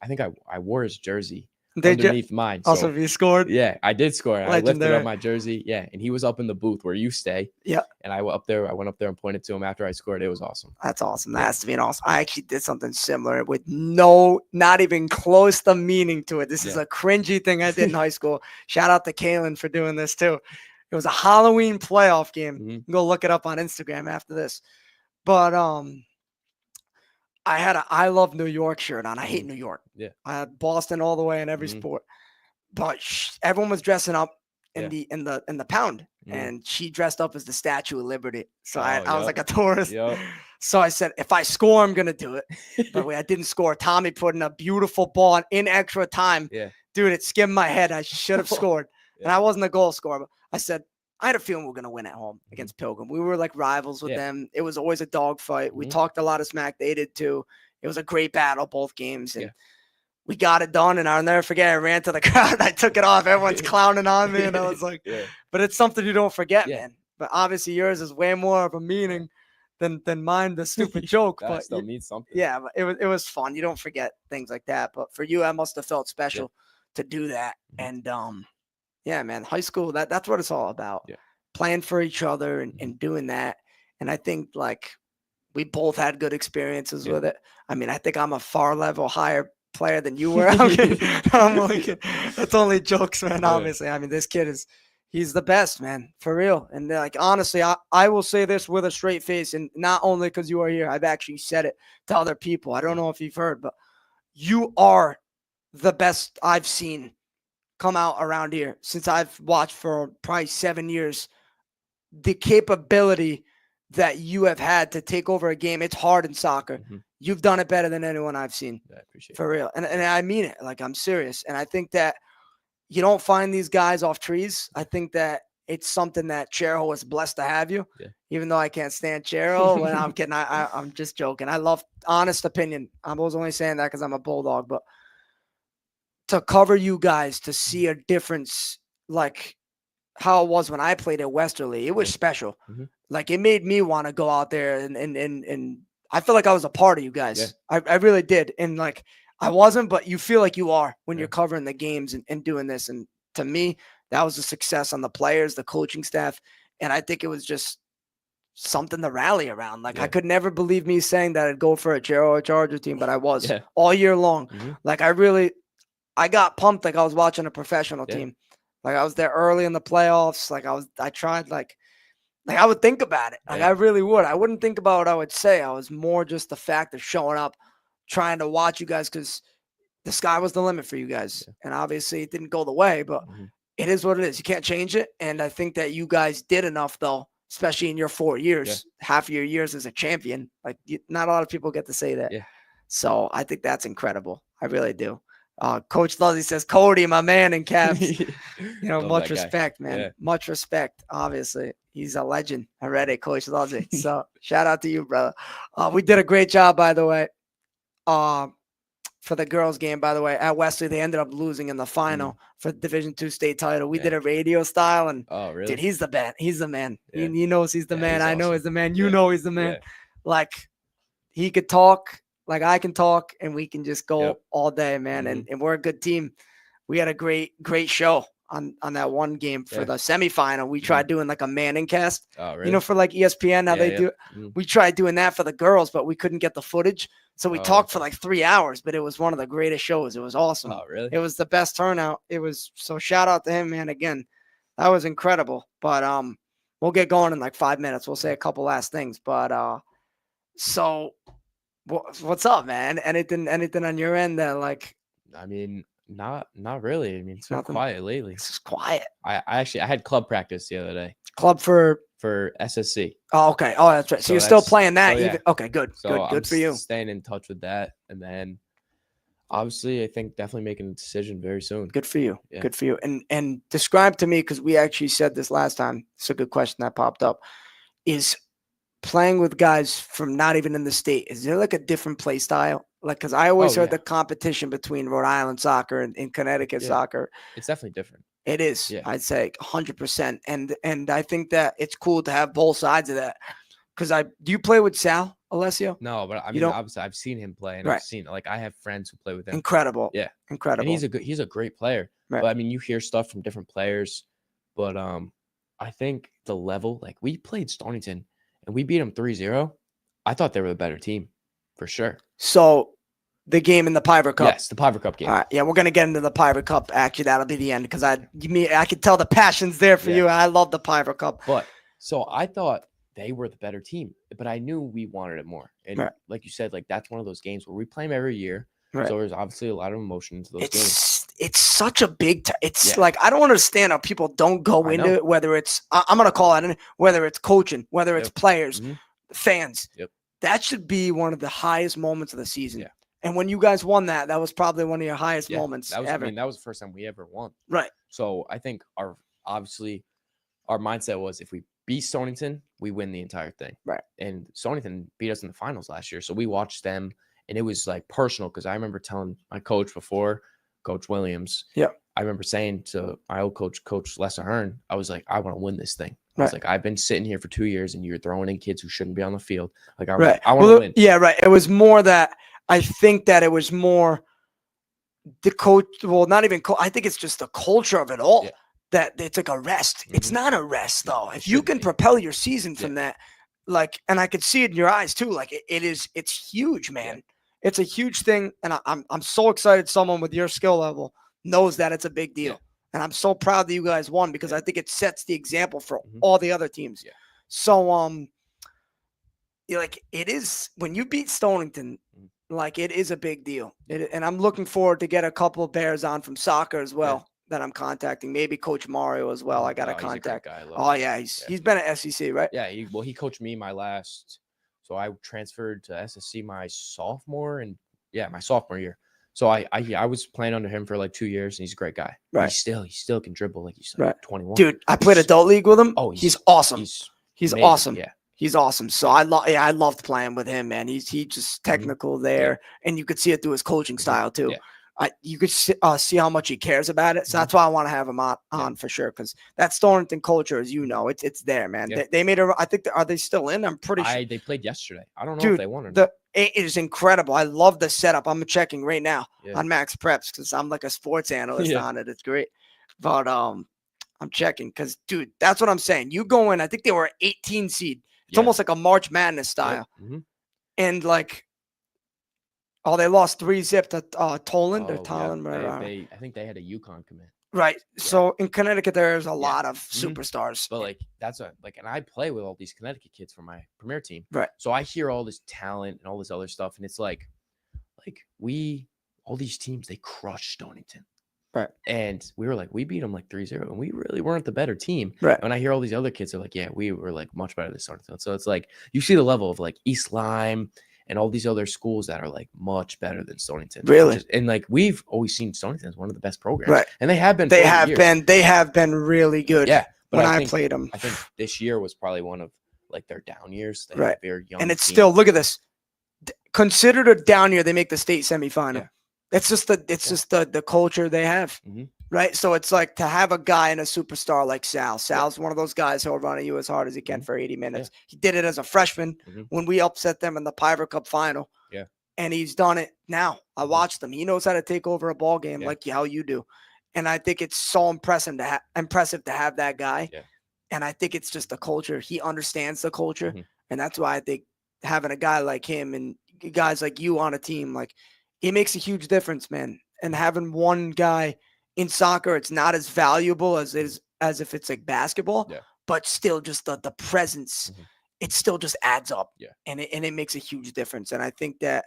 think I wore his jersey underneath mine. So, also, you scored? Yeah, I did score. I lifted up my jersey. Yeah, and he was up in the booth where you stay. Yeah. And I went up there and pointed to him after I scored. It was awesome. That's awesome. That has to be an awesome. I actually did something similar with not even close to meaning to it. This is a cringy thing I did in high school. Shout out to Kaylin for doing this too. It was a Halloween playoff game. You can go look it up on Instagram after this. But I had a I love New York shirt on. I hate New York. Yeah. I had Boston all the way in every sport. But everyone was dressing up in the pound. And she dressed up as the Statue of Liberty. So I was like a tourist. So I said, if I score, I'm going to do it. But I didn't score. Tommy put in a beautiful ball in extra time. Yeah. Dude, it skimmed my head. I should have scored. And I wasn't a goal scorer. But I said, I had a feeling we were going to win at home against Pilgrim. We were like rivals with them. It was always a dogfight. We talked a lot of smack. They did too. It was a great battle, both games. And we got it done. And I'll never forget, I ran to the crowd. I took it off. Everyone's clowning on me. And I was like, but it's something you don't forget, man. But obviously yours is way more of a meaning than mine, the stupid joke. That but still means something. Yeah, but it was fun. You don't forget things like that. But for you, I must have felt special to do that. And yeah, man, high school, that's what it's all about. Yeah. Playing for each other and doing that. And I think like we both had good experiences with it. I mean, I think I'm a far level higher player than you were. I'm like, that's only jokes, man. Obviously, I mean, this kid he's the best, man, for real. And like, honestly, I will say this with a straight face, and not only because you are here, I've actually said it to other people. I don't know if you've heard, but you are the best I've seen come out around here since I've watched for probably 7 years. The capability that you have had to take over a game, it's hard in soccer. You've done it better than anyone I've seen. I appreciate it. For real. And I mean it. Like, I'm serious. And I think that you don't find these guys off trees. I think that it's something that Chero is blessed to have you. Yeah. Even though I can't stand Chero. When I'm kidding. I'm just joking. I love honest opinion. I was only saying that because I'm a Bulldog, but to cover you guys, to see a difference like how it was when I played at Westerly, it was special. Like it made me want to go out there and I feel like I was a part of you guys. I really did. And like I wasn't, but you feel like you are when you're covering the games and doing this. And to me, that was a success on the players, the coaching staff. And I think it was just something to rally around. Like I could never believe me saying that I'd go for a Chero or Charger team, but I was all year long. Like I got pumped like I was watching a professional team. Like I was there early in the playoffs. Like I tried like I would think about it. Like I really would. I wouldn't think about what I would say. I was more just the fact of showing up, trying to watch you guys because the sky was the limit for you guys. And obviously it didn't go the way, but it is what it is. You can't change it. And I think that you guys did enough though, especially in your 4 years, half of your years as a champion. Like not a lot of people get to say that. So I think that's incredible. I really do. Coach Luzzy says, Kody, my man, in caps. Much respect, man. Yeah. Much respect. Obviously, he's a legend. I read it, Coach Luzzy. So shout out to you, brother. We did a great job, by the way. For the girls' game, by the way, at Wesley, they ended up losing in the final for the Division II state title. We did a radio style, and dude, he's the man. He's the man. Yeah. He knows he's the man. I know he's the man. You know he's the man. Yeah. Like he could talk. Like I can talk and we can just go all day, man. And we're a good team. We had a great show on that one game for the semifinal. We tried doing like a Manning cast, for like ESPN, how they do. We tried doing that for the girls, but we couldn't get the footage. So we talked for like 3 hours, but it was one of the greatest shows. It was awesome. Oh, really? It was the best turnout. It was so shout out to him, man. Again, that was incredible. But we'll get going in like 5 minutes. We'll say a couple last things. But so what's up, man? Anything on your end that like? I mean, not really. I mean, it's been quiet lately. It's just quiet. I had club practice the other day. Club for SSC. Oh, okay. Oh, that's right. So you're still playing that? Even okay, good. So good for you. Staying in touch with that, and then obviously, I think definitely making a decision very soon. Good for you. Yeah. Good for you. And describe to me, because we actually said this last time. It's a good question that popped up. Is playing with guys from not even in the state, is there like a different play style? Like, because I always heard the competition between Rhode Island soccer and Connecticut soccer. It's definitely different. It is. Yeah. I'd say 100%. And I think that it's cool to have both sides of that. Because do you play with Sal Alessio? No, but I mean, obviously I've seen him play, and I've seen like I have friends who play with him. Incredible. Yeah, incredible. And he's a great player. Right. But I mean, you hear stuff from different players, but I think the level, like we played Stonington and we beat them 3-0. I thought they were the better team for sure. So the game in the Piver Cup. Yes, the Piver Cup game. All right. Yeah, we're gonna get into the Piver Cup. Actually, that'll be the end because I could tell the passion's there for you. I love the Piver Cup. But so I thought they were the better team, but I knew we wanted it more. And like you said, like that's one of those games where we play them every year. Right. So there's obviously a lot of emotion to those games. It's such a big it's like I don't understand how people don't go into it, whether it's I'm gonna call it whether it's coaching, whether it's players, fans. That should be one of the highest moments of the season. Yeah. And when you guys won that was probably one of your highest moments ever. I mean, that was the first time we ever won. Right. So I think our mindset was if we beat Stonington, we win the entire thing. Right. And Stonington beat us in the finals last year. So we watched them and it was like personal because I remember telling my coach before, Coach Williams. Yeah. I remember saying to my old coach, Coach Lester Hearn, I was like, I want to win this thing. I was like, I've been sitting here for 2 years and you're throwing in kids who shouldn't be on the field. Like, I want to win. Yeah, right. It was more that I think that it was more the coach. Well, not even I think it's just the culture of it all. Yeah. That it's like a rest. It's not a rest though. If you can propel your season from that, like, and I could see it in your eyes too. Like it's huge, man. Yeah. It's a huge thing, and I'm so excited. Someone with your skill level knows that it's a big deal, and I'm so proud that you guys won because I think it sets the example for all the other teams. Yeah. So like it is when you beat Stonington. Like it is a big deal, and I'm looking forward to get a couple of Bears on from soccer as well that I'm contacting. Maybe Coach Mario as well. I got to contact. He's been at SEC, right? Yeah, he coached me so I transferred to SSC my sophomore year. So I was playing under him for like 2 years, and he's a great guy. Right. He still can dribble like he's Right. 21. Dude, I played adult league with him. Oh, he's awesome. He's amazing, awesome. Yeah. He's awesome. So I loved playing with him, man. He's just technical there, and you could see it through his coaching style too. Yeah. You could see how much he cares about it. So that's why I want to have him on for sure, because that Stonington culture, as you know, it's there, man. Yeah. They made I think are they still in? I'm pretty sure They played yesterday. I don't know Dude, if they won or not. It is incredible. I love the setup. I'm checking right now Yeah. on Max Preps because I'm like a sports analyst on it. It's great. But I'm checking because, dude, that's what I'm saying. You go in, I think they were 18 seed. It's almost like a March Madness style. Yeah. And like, they lost 3-0 to Toland or Toland. Yeah. I think they had a UConn commit. Right. Yeah. So in Connecticut, there's a lot of superstars. But like, and I play with all these Connecticut kids for my premier team. Right. So I hear all this talent and all this other stuff. And it's like all these teams, they crushed Stonington. Right. And we were like, we beat them like 3-0, and we really weren't the better team. Right. And I hear all these other kids are like, yeah, we were like much better than Stonington. So it's like, you see the level of like East Lyme and all these other schools that are like much better than Stonington. Really? And like, we've always seen Stonington as one of the best programs. Right. And they have been. They have been really good. Yeah. But when I played them. I think this year was probably one of like their down years. They Right. Very young. And it's team. still, look at this. Considered a down year, they make the state semifinal. Yeah. It's just the culture they have. Right. So it's like to have a guy and a superstar like Sal. Sal's one of those guys who'll run at you as hard as he can for 80 minutes. Yeah. He did it as a freshman when we upset them in the Piver Cup final. Yeah. And he's done it now. I watched him. He knows how to take over a ball game like how you do. And I think it's so impressive to have that guy. Yeah. And I think it's just the culture. He understands the culture. And that's why I think having a guy like him and guys like you on a team, like, it makes a huge difference, man. And having one guy in soccer, it's not as valuable as if it's like basketball, but still just the presence, it still just adds up. Yeah. And it makes a huge difference. And I think that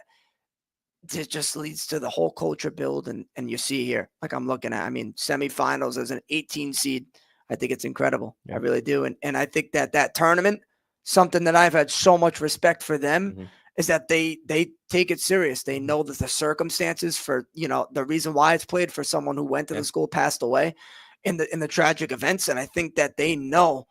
it just leads to the whole culture build. And you see here, like I'm looking at, I mean, semifinals as an 18 seed, I think it's incredible. I really do. And I think that tournament, something that I've had so much respect for them is that they take it serious. They know that the circumstances for, the reason why it's played for someone who went to the school, passed away in the tragic events. And I think that they know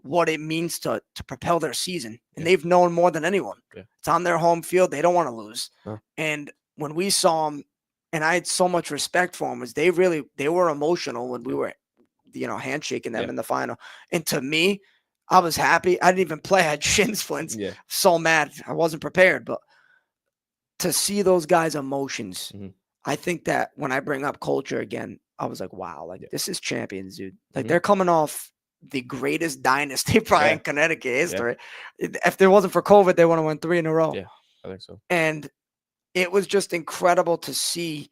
what it means to propel their season. And they've known more than anyone. Yeah. It's on their home field. They don't want to lose. And when we saw them, and I had so much respect for them, was they were emotional when we were, handshaking them in the final. And to me, I was happy. I didn't even play. I had shin splints. Yeah. So mad. I wasn't prepared. But to see those guys' emotions, I think that when I bring up culture again, I was like, wow, like this is champions, dude. Like they're coming off the greatest dynasty probably in Connecticut history. Yeah. If there wasn't for COVID, they would have won 3 in a row. Yeah, I think so. And it was just incredible to see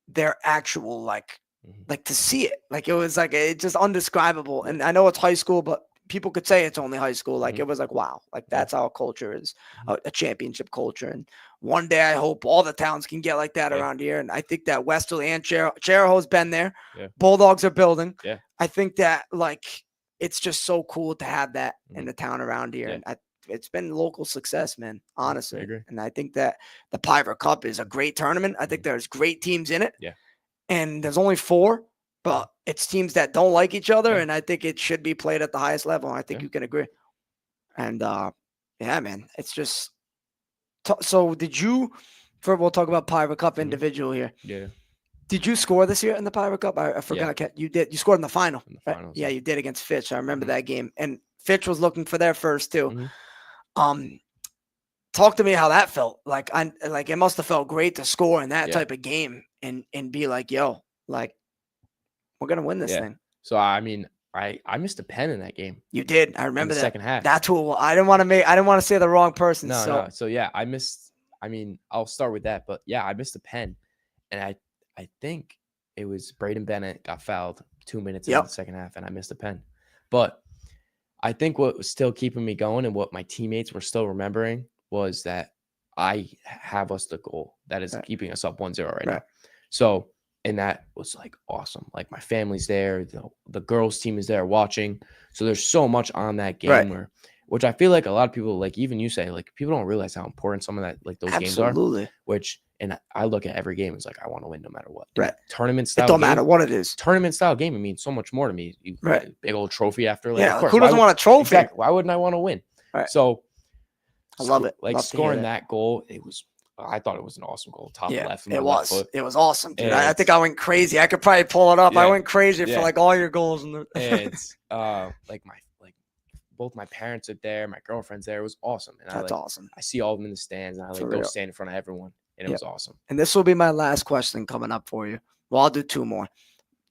their actual, like to see it. Like it was like, it's just undescribable. And I know it's high school, but people could say it's only high school. Like it was like, wow, like that's how a culture is, a championship culture. And one day I hope all the towns can get like that around here. And I think that Westerly and Charahoe's been there. Yeah. Bulldogs are building. Yeah. I think that like, it's just so cool to have that in the town around here. And it's been local success, man, honestly. I agree. And I think that the Piver Cup is a great tournament. I think there's great teams in it. Yeah. And there's only 4. But it's teams that don't like each other, and I think it should be played at the highest level. I think you can agree. And, man, it's just so did you – we'll talk about Piver Cup individual here. Yeah. Did you score this year in the Piver Cup? I forgot. Yeah. You did. You scored in the final. Right? Finals, yeah, you did against Fitch. I remember that game. And Fitch was looking for their first too. Talk to me how that felt. Like it must have felt great to score in that type of game and be like, yo, like, we're gonna win this thing. So I mean, I missed a pen in that game. You did. I remember that second half. That's who I didn't want to say the wrong person. No. So yeah, I missed. I mean, I'll start with that. But yeah, I missed a pen, and I think it was Braden Bennett got fouled 2 minutes into the second half, and I missed a pen. But I think what was still keeping me going and what my teammates were still remembering was that I have us the goal that is keeping us up 1-0 right now. So. And that was like awesome. Like my family's there, the girls' team is there watching. So there's so much on that game where which I feel like a lot of people, like even you say, like people don't realize how important some of that, like those games are. Absolutely. And I look at every game as like, I want to win no matter what. Right. Tournament It style don't game, matter what it is. tournament style game, it means so much more to me. You Right. get a big old trophy after, like, Yeah, of course, who doesn't want a trophy? Exactly. Why wouldn't I want to win? Right. So I love it. Like Love to hear scoring that goal, I thought it was an awesome goal. Top left. With my left foot. It was awesome, dude. I And think I went crazy. I could probably pull it up. I Yeah. went crazy for Yeah. like all your goals. And And both my parents are there, my girlfriend's there. It was awesome. And that's awesome. I see all of them in the stands, and I For go real. stand in front of everyone, and it was awesome. And this will be my last question coming up for you. Well, I'll do two more.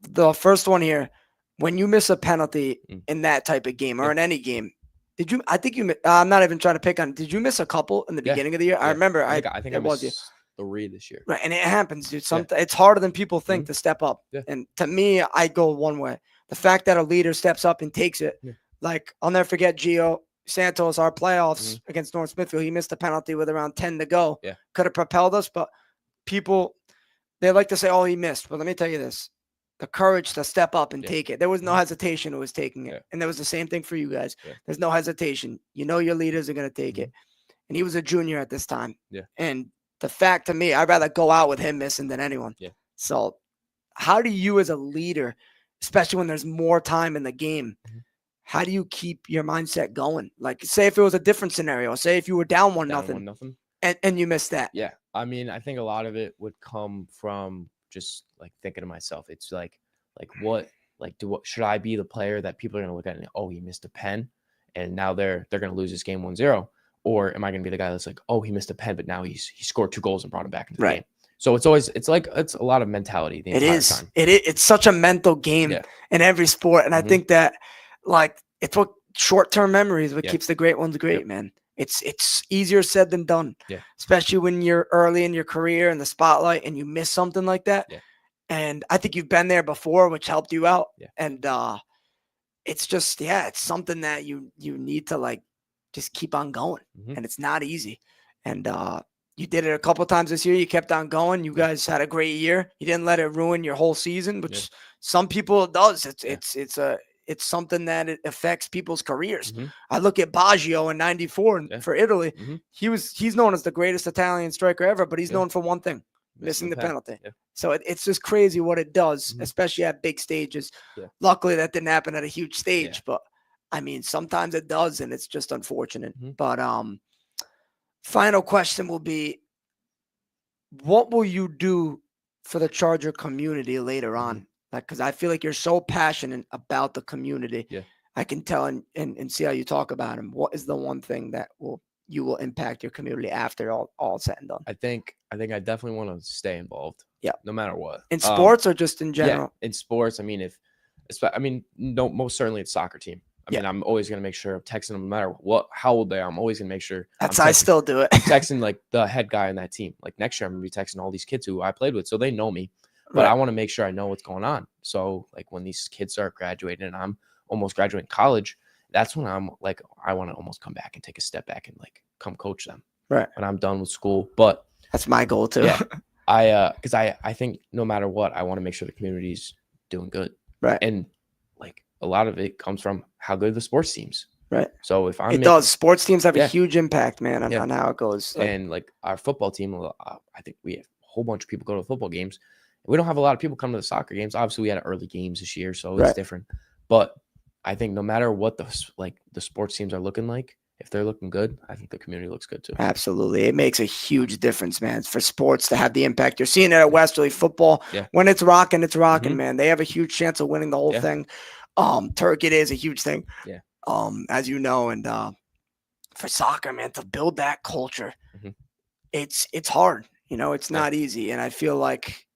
The first one here, when you miss a penalty in that type of game or in any game, I think I'm not even trying to pick on. Did you miss a couple in the beginning of the year? I remember. I think I was you. missed 3 this year. Right, and it happens, dude. It's harder than people think to step up. Yeah. And to me, I go one way. The fact that a leader steps up and takes it, like I'll never forget Gio Santos, our playoffs against North Smithfield. He missed a penalty with around 10 to go. Yeah. Could have propelled us, but people, they like to say, "Oh, he missed." But let me tell you this: the courage to step up and take it. There was no hesitation who was taking it, and there was the same thing for you guys. Yeah. There's no hesitation. You know your leaders are going to take it, and he was a junior at this time. Yeah. And the fact to me, I'd rather go out with him missing than anyone. Yeah. So, how do you as a leader, especially when there's more time in the game, how do you keep your mindset going? Like, say if it was a different scenario, say if you were down 1-0, and you missed that. Yeah. I mean, I think a lot of it would come from just like thinking to myself. It's like what should I be the player that people are going to look at and, oh, he missed a pen and now they're going to lose this game 1-0? Or am I going to be the guy that's like, oh, he missed a pen, but now he scored 2 goals and brought him back into the game. So it's a lot of mentality. The entire time. It's such a mental game in every sport. And I think that like, it's what short-term memory is what keeps the great ones great, man. It's easier said than done, especially when you're early in your career in the spotlight and you miss something like that. And I think you've been there before, which helped you out. And it's just, it's something that you need to like just keep on going. And it's not easy. And you did it a couple times this year. You kept on going. You guys had a great year. You didn't let it ruin your whole season, which some people it does. It's something that it affects people's careers. I look at Baggio in '94 for Italy. He's known as the greatest Italian striker ever, but he's known for one thing: missing the penalty. So it's just crazy what it does, especially at big stages. Luckily, that didn't happen at a huge stage, but I mean, sometimes it does, and it's just unfortunate. But final question will be: what will you do for the Charger community later on? Like, because I feel like you're so passionate about the community. I can tell and see how you talk about him. What is the one thing that you will impact your community after all said and done? I think I definitely want to stay involved. No matter what. In sports or just in general? In sports. I mean, most certainly it's soccer team. I mean, I'm always going to make sure I'm texting them no matter how old they are. I'm always going to make sure. I still do it. Texting like the head guy in that team. Like next year, I'm going to be texting all these kids who I played with, so they know me. But I want to make sure I know what's going on. So like when these kids start graduating and I'm almost graduating college, that's when I'm like, I want to almost come back and take a step back and like come coach them. When I'm done with school. But that's my goal too. Because I think no matter what, I want to make sure the community's doing good. And like a lot of it comes from how good the sports teams. So if sports teams have a huge impact, man, on how it goes. And like our football team, I think we have a whole bunch of people go to the football games. We don't have a lot of people come to the soccer games. Obviously, we had early games this year, so it's different. But I think no matter what the sports teams are looking like, if they're looking good, I think the community looks good too. Absolutely. It makes a huge difference, man, for sports to have the impact. You're seeing it at Westerly football. When it's rocking, man. They have a huge chance of winning the whole thing. Turkey Day is a huge thing. As you know, and for soccer, man, to build that culture, it's hard. You know, it's not easy. And I feel like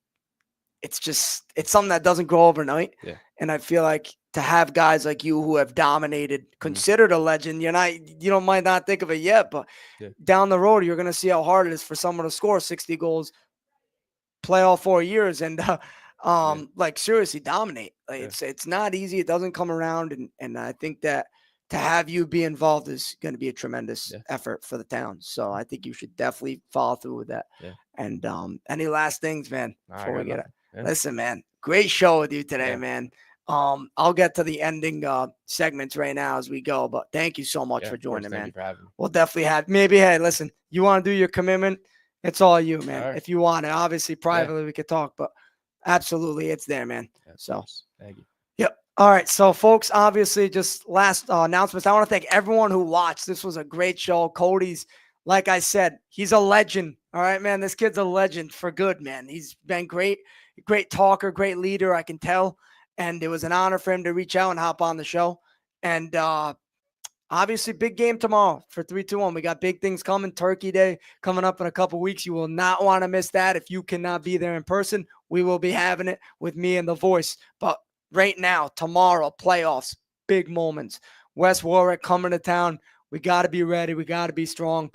it's something that doesn't grow overnight. And I feel like to have guys like you who have dominated, considered a legend, might not think of it yet, but down the road, you're going to see how hard it is for someone to score 60 goals, play all 4 years, and like seriously dominate. Like it's not easy. It doesn't come around. And I think that to have you be involved is going to be a tremendous effort for the town. So I think you should definitely follow through with that. And any last things, man, before we get it? Listen, man, great show with you today, man. I'll get to the ending segments right now as we go, but thank you so much for joining, man. Thank you for having me. We'll definitely have, maybe, hey, listen, you want to do your commitment? It's all you, man. All right. If you want it, obviously privately we could talk, but absolutely it's there, man. Yeah, so thank you. Yep. All right. So folks, obviously just last announcements. I want to thank everyone who watched. This was a great show. Kody's, like I said, he's a legend. All right, man. This kid's a legend for good, man. He's been great talker, great leader, I can tell. And it was an honor for him to reach out and hop on the show. And obviously, big game tomorrow for 3-2-1. We got big things coming. Turkey Day coming up in a couple weeks. You will not want to miss that. If you cannot be there in person, we will be having it with me and The Voice. But right now, tomorrow, playoffs, big moments. West Warwick coming to town. We got to be ready. We got to be strong.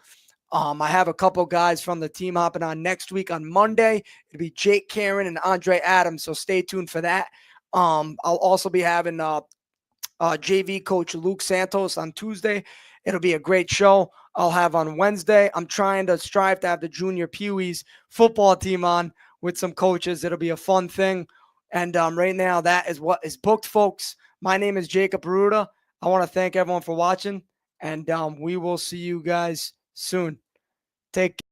I have a couple guys from the team hopping on next week on Monday. It'll be Jake Karen and Andre Adams, so stay tuned for that. I'll also be having JV coach Luke Santos on Tuesday. It'll be a great show. I'll have on Wednesday. I'm trying to strive to have the Junior Pewees football team on with some coaches. It'll be a fun thing. And right now, that is what is booked, folks. My name is Jacob Arruda. I want to thank everyone for watching, and we will see you guys soon. Take care.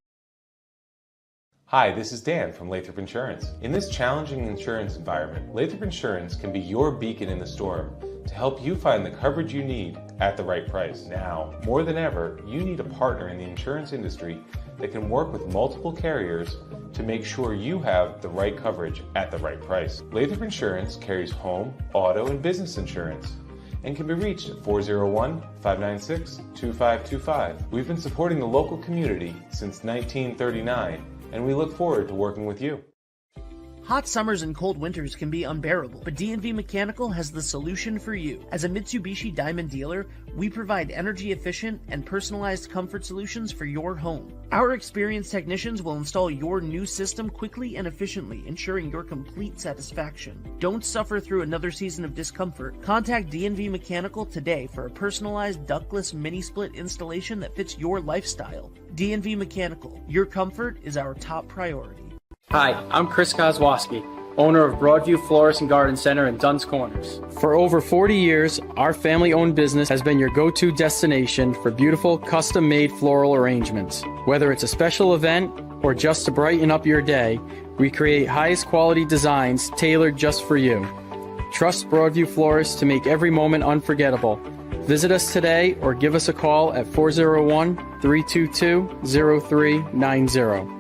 Hi, this is Dan from Lathrop Insurance. In this challenging insurance environment, Lathrop Insurance can be your beacon in the storm to help you find the coverage you need at the right price. Now, more than ever, you need a partner in the insurance industry that can work with multiple carriers to make sure you have the right coverage at the right price. Lathrop Insurance carries home, auto, and business insurance and can be reached at 401-596-2525. We've been supporting the local community since 1939, and we look forward to working with you. Hot summers and cold winters can be unbearable, but D&V Mechanical has the solution for you. As a Mitsubishi Diamond dealer, we provide energy-efficient and personalized comfort solutions for your home. Our experienced technicians will install your new system quickly and efficiently, ensuring your complete satisfaction. Don't suffer through another season of discomfort. Contact D&V Mechanical today for a personalized ductless mini-split installation that fits your lifestyle. D&V Mechanical, your comfort is our top priority. Hi, I'm Chris Kozłowski, owner of Broadview Florist and Garden Center in Dunn's Corners. For over 40 years, our family-owned business has been your go-to destination for beautiful, custom-made floral arrangements. Whether it's a special event or just to brighten up your day, we create highest quality designs tailored just for you. Trust Broadview Florists to make every moment unforgettable. Visit us today or give us a call at 401-322-0390.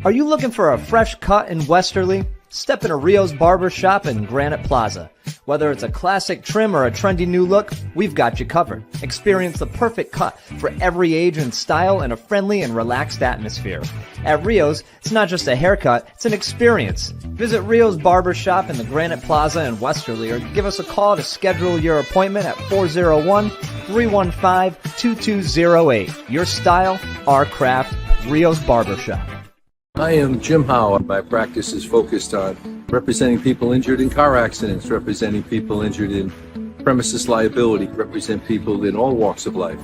Are you looking for a fresh cut in Westerly? Step into Rio's Barber Shop in Granite Plaza. Whether it's a classic trim or a trendy new look, we've got you covered. Experience the perfect cut for every age and style in a friendly and relaxed atmosphere. At Rio's, it's not just a haircut, it's an experience. Visit Rio's Barber Shop in the Granite Plaza in Westerly or give us a call to schedule your appointment at 401-315-2208. Your style, our craft, Rio's Barber Shop. I am Jim Howe. My practice is focused on representing people injured in car accidents, representing people injured in premises liability, represent people in all walks of life.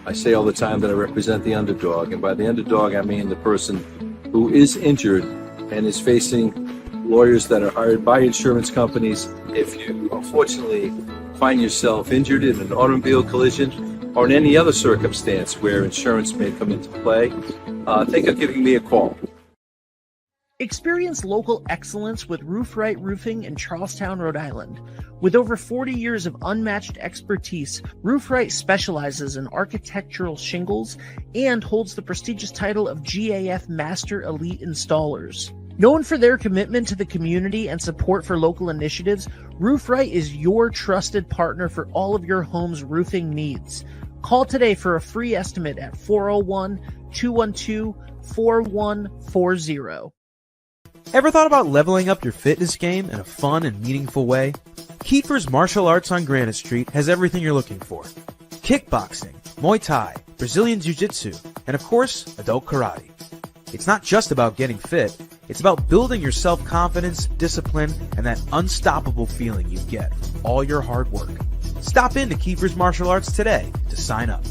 I say all the time that I represent the underdog, and by the underdog I mean the person who is injured and is facing lawyers that are hired by insurance companies. If you unfortunately find yourself injured in an automobile collision or in any other circumstance where insurance may come into play, think of giving me a call. Experience local excellence with Roof Right Roofing in Charlestown, Rhode Island. With over 40 years of unmatched expertise, Roof Right specializes in architectural shingles and holds the prestigious title of GAF Master Elite Installers. Known for their commitment to the community and support for local initiatives, Roof Right is your trusted partner for all of your home's roofing needs. Call today for a free estimate at 401-212-4140. Ever thought about leveling up your fitness game in a fun and meaningful way? Kiefer's Martial Arts on Granite Street has everything you're looking for. Kickboxing, Muay Thai, Brazilian Jiu-Jitsu, and of course, adult karate. It's not just about getting fit, it's about building your self-confidence, discipline, and that unstoppable feeling you get from all your hard work. Stop into Kiefer's Martial Arts today to sign up.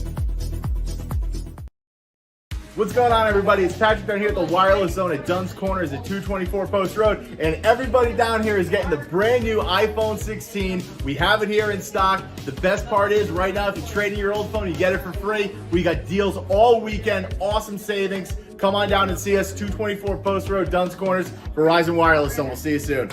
What's going on, everybody? It's Patrick down here at the Wireless Zone at Dunn's Corners at 224 Post Road, and everybody down here is getting the brand new iPhone 16. We have it here in stock. The best part is right now, if you trade in your old phone, you get it for free. We got deals all weekend, awesome savings. Come on down and see us, 224 Post Road, Dunn's Corners, Verizon Wireless Zone. We'll see you soon.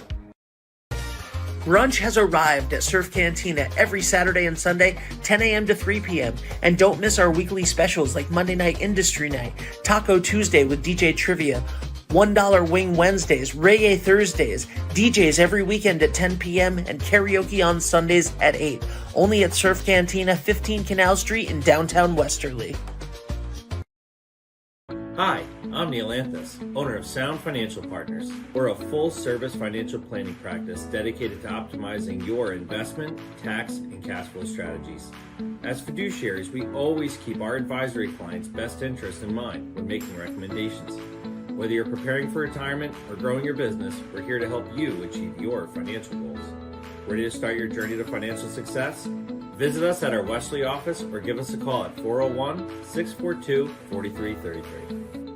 Brunch has arrived at Surf Cantina every Saturday and Sunday, 10 a.m. to 3 p.m. And don't miss our weekly specials like Monday Night Industry Night, Taco Tuesday with DJ Trivia, $1 Wing Wednesdays, Reggae Thursdays, DJs every weekend at 10 p.m. and karaoke on Sundays at 8. Only at Surf Cantina, 15 Canal Street in downtown Westerly. Hi, I'm Neil Anthus, owner of Sound Financial Partners. We're a full-service financial planning practice dedicated to optimizing your investment, tax, and cash flow strategies. As fiduciaries, we always keep our advisory clients' best interests in mind when making recommendations. Whether you're preparing for retirement or growing your business, we're here to help you achieve your financial goals. Ready to start your journey to financial success? Visit us at our Westerly office or give us a call at 401-642-4333.